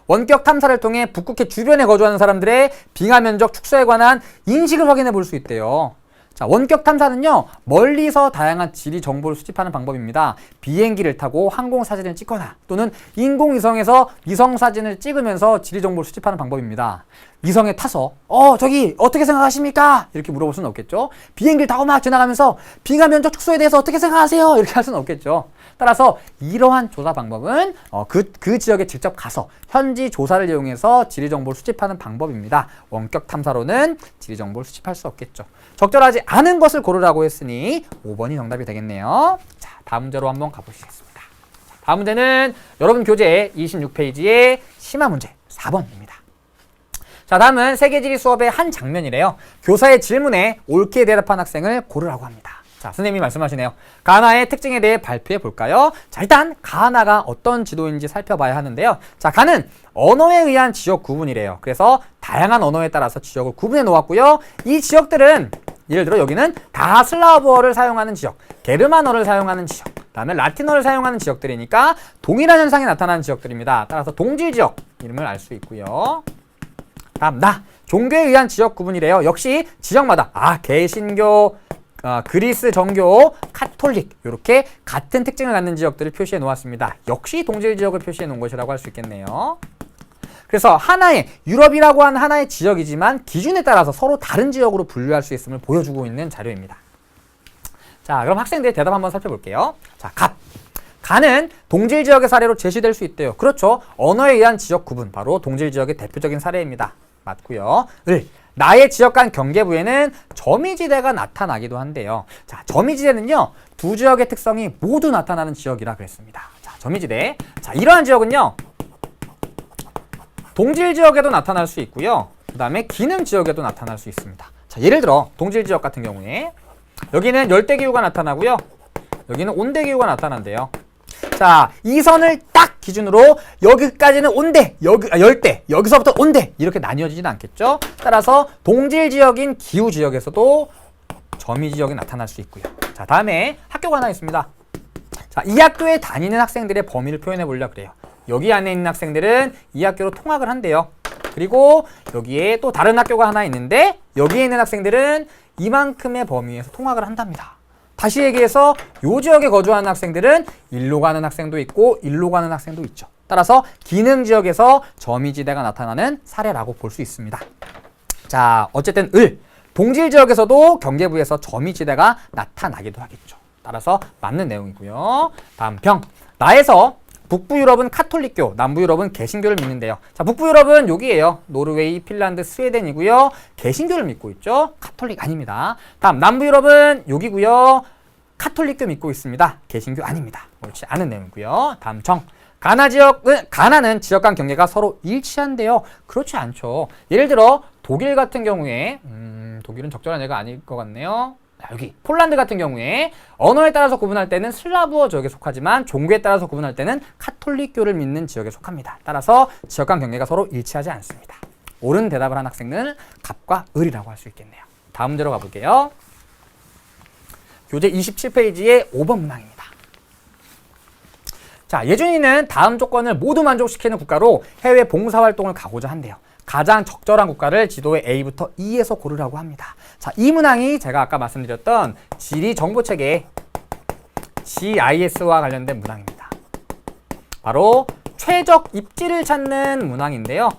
원격 탐사를 통해 북극해 주변에 거주하는 사람들의 빙하 면적 축소에 관한 인식을 확인해 볼 수 있대요. 자, 원격 탐사는요, 멀리서 다양한 지리 정보를 수집하는 방법입니다. 비행기를 타고 항공 사진을 찍거나 또는 인공위성에서 위성 사진을 찍으면서 지리 정보를 수집하는 방법입니다. 위성에 타서 저기 어떻게 생각하십니까? 이렇게 물어볼 수는 없겠죠. 비행기를 타고 막 지나가면서 빙하 면적 축소에 대해서 어떻게 생각하세요? 이렇게 할 수는 없겠죠. 따라서 이러한 조사 방법은 그 지역에 직접 가서 현지 조사를 이용해서 지리 정보를 수집하는 방법입니다. 원격 탐사로는 지리 정보를 수집할 수 없겠죠. 적절하지 않은 것을 고르라고 했으니 5번이 정답이 되겠네요. 자, 다음 문제로 한번 가보시겠습니다. 다음 문제는 여러분 교재 26페이지의 심화 문제 4번입니다. 자, 다음은 세계지리 수업의 한 장면이래요. 교사의 질문에 옳게 대답한 학생을 고르라고 합니다. 자, 선생님이 말씀하시네요. 가나의 특징에 대해 발표해 볼까요? 자, 일단 가나가 어떤 지도인지 살펴봐야 하는데요. 자, 가는 언어에 의한 지역 구분이래요. 그래서 다양한 언어에 따라서 지역을 구분해 놓았고요. 이 지역들은 예를 들어 여기는 다 슬라브어를 사용하는 지역, 게르만어를 사용하는 지역, 그다음에 라틴어를 사용하는 지역들이니까 동일한 현상이 나타나는 지역들입니다. 따라서 동질 지역 이름을 알 수 있고요. 다음 종교에 의한 지역 구분이래요. 역시 지역마다 개신교, 그리스 정교, 카톨릭 이렇게 같은 특징을 갖는 지역들을 표시해 놓았습니다. 역시 동질 지역을 표시해 놓은 것이라고 할 수 있겠네요. 그래서 하나의 유럽이라고 하는 하나의 지역이지만 기준에 따라서 서로 다른 지역으로 분류할 수 있음을 보여주고 있는 자료입니다. 자, 그럼 학생들의 대답 한번 살펴볼게요. 자, 가는 동질 지역의 사례로 제시될 수 있대요. 그렇죠. 언어에 의한 지역 구분, 바로 동질 지역의 대표적인 사례입니다. 맞고요. 나의 지역 간 경계부에는 점이지대가 나타나기도 한대요. 자, 점이지대는요, 두 지역의 특성이 모두 나타나는 지역이라 그랬습니다. 자, 점이지대. 자, 이러한 지역은요, 동질 지역에도 나타날 수 있고요. 그 다음에 기능 지역에도 나타날 수 있습니다. 자, 예를 들어 동질 지역 같은 경우에 여기는 열대기후가 나타나고요. 여기는 온대기후가 나타난대요. 자, 이 선을 딱 기준으로 여기까지는 온대, 열대, 여기서부터 온대 이렇게 나뉘어지진 않겠죠. 따라서 동질 지역인 기후 지역에서도 점이 지역이 나타날 수 있고요. 자, 다음에 학교가 하나 있습니다. 자, 이 학교에 다니는 학생들의 범위를 표현해 보려고 그래요. 여기 안에 있는 학생들은 이 학교로 통학을 한대요. 그리고 여기에 또 다른 학교가 하나 있는데 여기에 있는 학생들은 이만큼의 범위에서 통학을 한답니다. 다시 얘기해서 이 지역에 거주하는 학생들은 일로 가는 학생도 있고 일로 가는 학생도 있죠. 따라서 기능 지역에서 점이지대가 나타나는 사례라고 볼 수 있습니다. 자, 어쨌든 동질 지역에서도 경계부에서 점이지대가 나타나기도 하겠죠. 따라서 맞는 내용이고요. 다음 나에서 북부 유럽은 카톨릭교, 남부 유럽은 개신교를 믿는데요. 자, 북부 유럽은 여기에요. 노르웨이, 핀란드, 스웨덴이고요. 개신교를 믿고 있죠. 가톨릭 아닙니다. 다음 남부 유럽은 여기고요. 카톨릭교 믿고 있습니다. 개신교 아닙니다. 옳지 않은 내용이고요. 다음 가나는 지역 간 경계가 서로 일치한데요. 그렇지 않죠. 예를 들어 독일 같은 경우에 독일은 적절한 예가 아닐 것 같네요. 여기 폴란드 같은 경우에 언어에 따라서 구분할 때는 슬라브어 지역에 속하지만 종교에 따라서 구분할 때는 카톨릭교를 믿는 지역에 속합니다. 따라서 지역 간 경계가 서로 일치하지 않습니다. 옳은 대답을 한 학생은 갑과 을이라고 할 수 있겠네요. 다음 문제로 가볼게요. 교재 27페이지의 5번 문항입니다. 자, 예준이는 다음 조건을 모두 만족시키는 국가로 해외 봉사활동을 가고자 한대요. 가장 적절한 국가를 지도의 A부터 E에서 고르라고 합니다. 자, 이 문항이 제가 아까 말씀드렸던 지리 정보체계 GIS와 관련된 문항입니다. 바로 최적 입지를 찾는 문항인데요.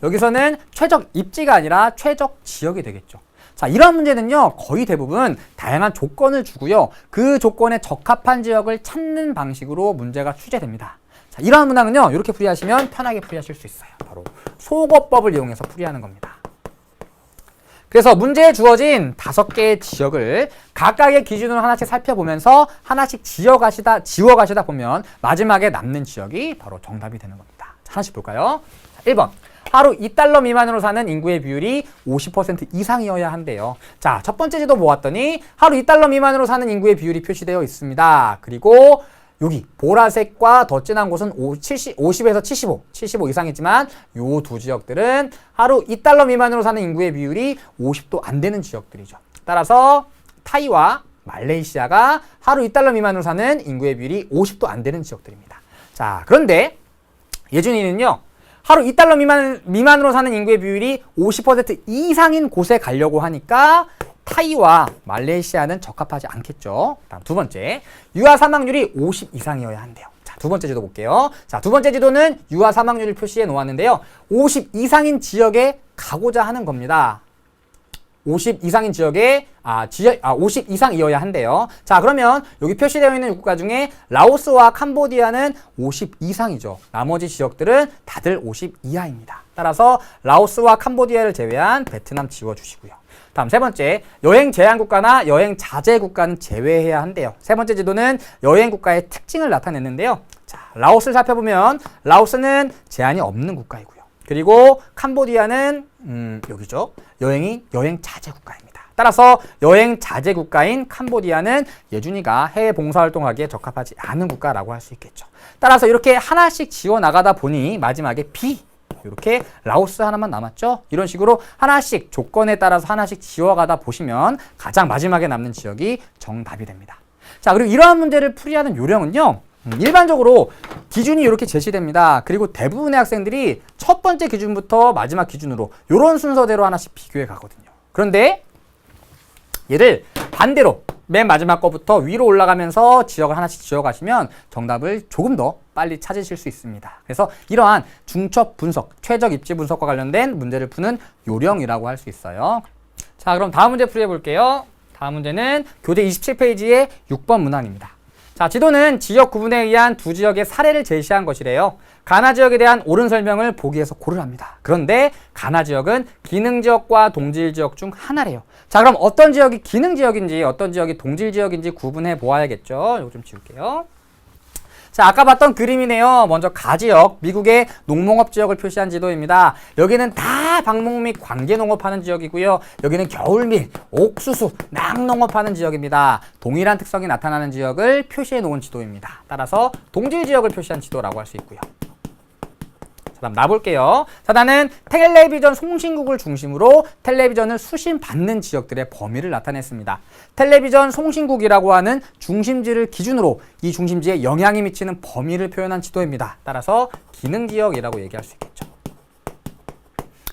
여기서는 최적 입지가 아니라 최적 지역이 되겠죠. 자, 이러한 문제는요, 거의 대부분 다양한 조건을 주고요. 그 조건에 적합한 지역을 찾는 방식으로 문제가 출제됩니다. 자, 이러한 문항은요, 이렇게 풀이하시면 편하게 풀이하실 수 있어요. 바로 소거법을 이용해서 풀이하는 겁니다. 그래서 문제에 주어진 5개의 지역을 각각의 기준으로 하나씩 살펴보면서 하나씩 지워가시다 보면 마지막에 남는 지역이 바로 정답이 되는 겁니다. 하나씩 볼까요? 1번. 하루 $2 미만으로 사는 인구의 비율이 50% 이상이어야 한대요. 자, 첫 번째 지도 보았더니 하루 $2 미만으로 사는 인구의 비율이 표시되어 있습니다. 그리고 여기 보라색과 더 진한 곳은 50에서 75 이상이지만 요 두 지역들은 하루 $2 미만으로 사는 인구의 비율이 50도 안 되는 지역들이죠. 따라서 타이와 말레이시아가 하루 $2 미만으로 사는 인구의 비율이 50도 안 되는 지역들입니다. 자, 그런데 예준이는요. 하루 $2 미만으로 사는 인구의 비율이 50% 이상인 곳에 가려고 하니까 타이와 말레이시아는 적합하지 않겠죠. 다음 두 번째, 유아 사망률이 50 이상이어야 한대요. 자, 두 번째 지도 볼게요. 자, 두 번째 지도는 유아 사망률을 표시해 놓았는데요. 50 이상인 지역에 가고자 하는 겁니다. 50 이상인 지역에 50 이상이어야 한대요. 자, 그러면 여기 표시되어 있는 국가 중에 라오스와 캄보디아는 50 이상이죠. 나머지 지역들은 다들 50 이하입니다. 따라서 라오스와 캄보디아를 제외한 베트남 지워주시고요. 다음 세 번째, 여행 제한 국가나 여행 자제 국가는 제외해야 한대요. 세 번째 지도는 여행 국가의 특징을 나타냈는데요. 자, 라오스를 살펴보면 라오스는 제한이 없는 국가이고요. 그리고 캄보디아는 여기죠. 여행 자제 국가입니다. 따라서 여행 자제 국가인 캄보디아는 예준이가 해외 봉사활동하기에 적합하지 않은 국가라고 할 수 있겠죠. 따라서 이렇게 하나씩 지워 나가다 보니 마지막에 B, 이렇게 라오스 하나만 남았죠. 이런 식으로 하나씩 조건에 따라서 하나씩 지워가다 보시면 가장 마지막에 남는 지역이 정답이 됩니다. 자, 그리고 이러한 문제를 풀이하는 요령은요. 일반적으로 기준이 이렇게 제시됩니다. 그리고 대부분의 학생들이 첫 번째 기준부터 마지막 기준으로 이런 순서대로 하나씩 비교해 가거든요. 그런데 얘를 반대로 맨 마지막 거부터 위로 올라가면서 지역을 하나씩 지어가시면 정답을 조금 더 빨리 찾으실 수 있습니다. 그래서 이러한 중첩 분석, 최적 입지 분석과 관련된 문제를 푸는 요령이라고 할 수 있어요. 자, 그럼 다음 문제 풀이해 볼게요. 다음 문제는 교재 27페이지의 6번 문항입니다. 자, 지도는 지역 구분에 의한 두 지역의 사례를 제시한 것이래요. 가나 지역에 대한 옳은 설명을 보기에서 고르랍니다. 그런데 가나 지역은 기능 지역과 동질 지역 중 하나래요. 자, 그럼 어떤 지역이 기능 지역인지 어떤 지역이 동질 지역인지 구분해 보아야겠죠. 이거 좀 지울게요. 자, 아까 봤던 그림이네요. 먼저 가지역, 미국의 농농업 지역을 표시한 지도입니다. 여기는 다 방목 및 관계농업하는 지역이고요. 여기는 겨울밀, 옥수수, 낙농업하는 지역입니다. 동일한 특성이 나타나는 지역을 표시해 놓은 지도입니다. 따라서 동질 지역을 표시한 지도라고 할 수 있고요. 다음 놔볼게요. 자, 나는 텔레비전 송신국을 중심으로 텔레비전을 수신받는 지역들의 범위를 나타냈습니다. 텔레비전 송신국이라고 하는 중심지를 기준으로 이 중심지에 영향이 미치는 범위를 표현한 지도입니다. 따라서 기능지역이라고 얘기할 수 있겠죠.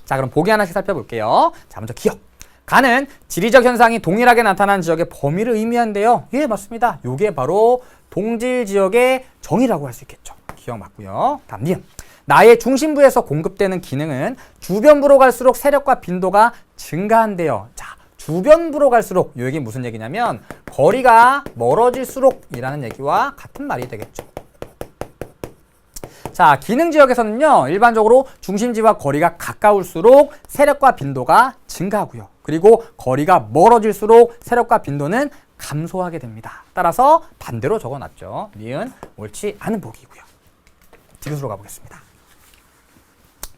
자, 그럼 보기 하나씩 살펴볼게요. 자, 먼저 기억. 가는 지리적 현상이 동일하게 나타나는 지역의 범위를 의미한대요. 예, 맞습니다. 이게 바로 동질 지역의 정의라고 할 수 있겠죠. 기억 맞고요. 다음 니은. 나의 중심부에서 공급되는 기능은 주변부로 갈수록 세력과 빈도가 증가한대요. 자, 주변부로 갈수록 이 얘기 무슨 얘기냐면 거리가 멀어질수록 이라는 얘기와 같은 말이 되겠죠. 자, 기능 지역에서는요, 일반적으로 중심지와 거리가 가까울수록 세력과 빈도가 증가하고요. 그리고 거리가 멀어질수록 세력과 빈도는 감소하게 됩니다. 따라서 반대로 적어놨죠. 니은 옳지 않은 보기고요. 디귿으로 가보겠습니다.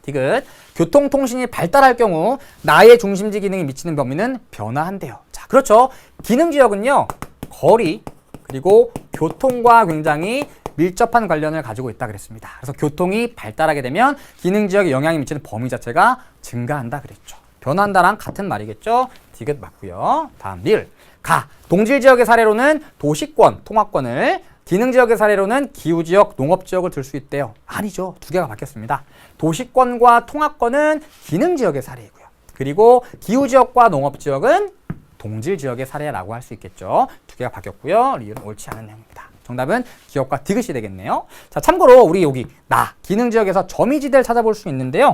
디귿. 교통통신이 발달할 경우 나의 중심지 기능이 미치는 범위는 변화한대요. 자, 그렇죠. 기능지역은요, 거리 그리고 교통과 굉장히 밀접한 관련을 가지고 있다 그랬습니다. 그래서 교통이 발달하게 되면 기능지역에 영향이 미치는 범위 자체가 증가한다 그랬죠. 변화한다랑 같은 말이겠죠. 디귿 맞고요. 다음 리을. 가. 동질지역의 사례로는 도시권, 통화권을, 기능지역의 사례로는 기후지역, 농업지역을 들 수 있대요. 아니죠. 두 개가 바뀌었습니다. 도시권과 통화권은 기능지역의 사례이고요. 그리고 기후지역과 농업지역은 동질지역의 사례라고 할 수 있겠죠. 두 개가 바뀌었고요. 리을은 옳지 않은 내용입니다. 정답은 기억과 디귿이 되겠네요. 자, 참고로 우리 여기 기능지역에서 점이지대를 찾아볼 수 있는데요.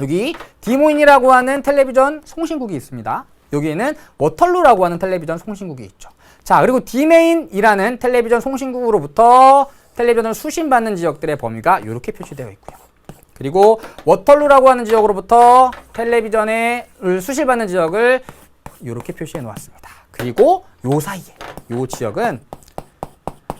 여기 디모인이라고 하는 텔레비전 송신국이 있습니다. 여기에는 워털루라고 하는 텔레비전 송신국이 있죠. 자, 그리고 디메인이라는 텔레비전 송신국으로부터 텔레비전을 수신받는 지역들의 범위가 이렇게 표시되어 있고요. 그리고 워털루라고 하는 지역으로부터 텔레비전에 수신받는 지역을 이렇게 표시해 놓았습니다. 그리고 요 사이에 요 지역은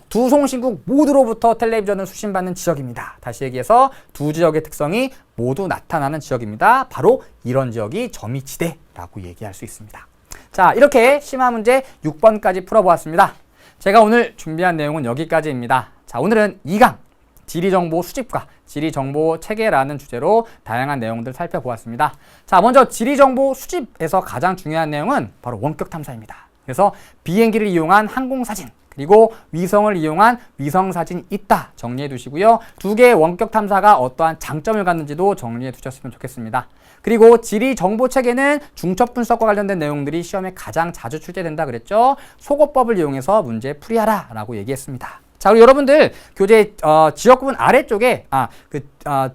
두 송신국 모두로부터 텔레비전을 수신받는 지역입니다. 다시 얘기해서 두 지역의 특성이 모두 나타나는 지역입니다. 바로 이런 지역이 점이지대라고 얘기할 수 있습니다. 자, 이렇게 심화 문제 6번까지 풀어보았습니다. 제가 오늘 준비한 내용은 여기까지입니다. 자, 오늘은 2강 지리정보 수집과 지리정보 체계라는 주제로 다양한 내용들 살펴보았습니다. 자, 먼저 지리정보 수집에서 가장 중요한 내용은 바로 원격 탐사입니다. 그래서 비행기를 이용한 항공사진, 그리고 위성을 이용한 위성사진이 있다 정리해 두시고요. 두 개의 원격 탐사가 어떠한 장점을 갖는지도 정리해 두셨으면 좋겠습니다. 그리고 지리정보체계는 중첩분석과 관련된 내용들이 시험에 가장 자주 출제된다 그랬죠. 속어법을 이용해서 문제 풀이하라 라고 얘기했습니다. 자, 그리고 여러분들 교재 지역 구분 아래쪽에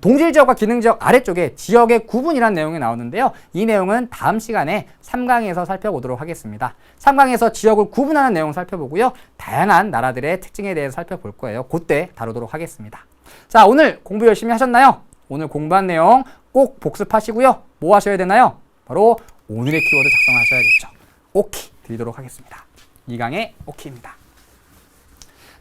동질 지역과 기능 지역 아래쪽에 지역의 구분이라는 내용이 나오는데요. 이 내용은 다음 시간에 3강에서 살펴보도록 하겠습니다. 3강에서 지역을 구분하는 내용 살펴보고요. 다양한 나라들의 특징에 대해서 살펴볼 거예요. 그때 다루도록 하겠습니다. 자, 오늘 공부 열심히 하셨나요? 오늘 공부한 내용 꼭 복습하시고요. 뭐 하셔야 되나요? 바로 오늘의 키워드 작성하셔야겠죠. 오키 드리도록 하겠습니다. 2강의 오키입니다.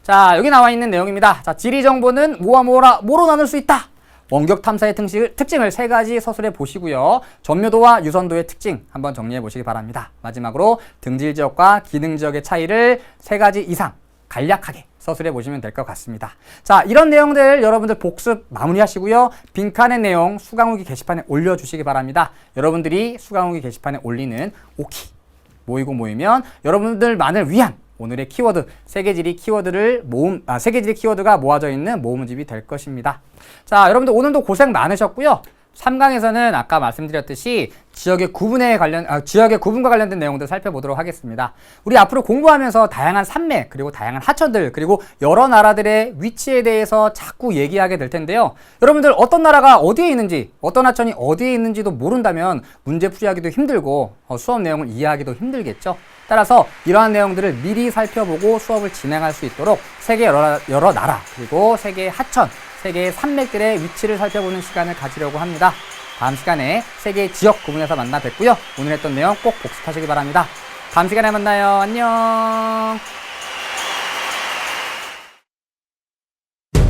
자, 여기 나와 있는 내용입니다. 자, 지리정보는 뭐로 나눌 수 있다. 원격 탐사의 특징을 3가지 서술해 보시고요. 전묘도와 유선도의 특징 한번 정리해 보시기 바랍니다. 마지막으로 등질 지역과 기능 지역의 차이를 3가지 이상 간략하게 서술해 보시면 될 것 같습니다. 자, 이런 내용들 여러분들 복습 마무리하시고요. 빈칸의 내용 수강후기 게시판에 올려주시기 바랍니다. 여러분들이 수강후기 게시판에 올리는 오키 모이면 여러분들만을 위한 오늘의 키워드, 세계지리 키워드를 세계지리 키워드가 모아져 있는 모음집이 될 것입니다. 자, 여러분들 오늘도 고생 많으셨고요. 3강에서는 아까 말씀드렸듯이 지역의 구분과 관련된 내용들 살펴보도록 하겠습니다. 우리 앞으로 공부하면서 다양한 산맥, 그리고 다양한 하천들, 그리고 여러 나라들의 위치에 대해서 자꾸 얘기하게 될 텐데요. 여러분들 어떤 나라가 어디에 있는지, 어떤 하천이 어디에 있는지도 모른다면 문제 풀이하기도 힘들고 수업 내용을 이해하기도 힘들겠죠. 따라서 이러한 내용들을 미리 살펴보고 수업을 진행할 수 있도록 세계 여러 나라, 그리고 세계의 하천, 세계의 산맥들의 위치를 살펴보는 시간을 가지려고 합니다. 다음 시간에 세계의 지역 구분에서 만나 뵙고요. 오늘 했던 내용 꼭 복습하시기 바랍니다. 다음 시간에 만나요. 안녕.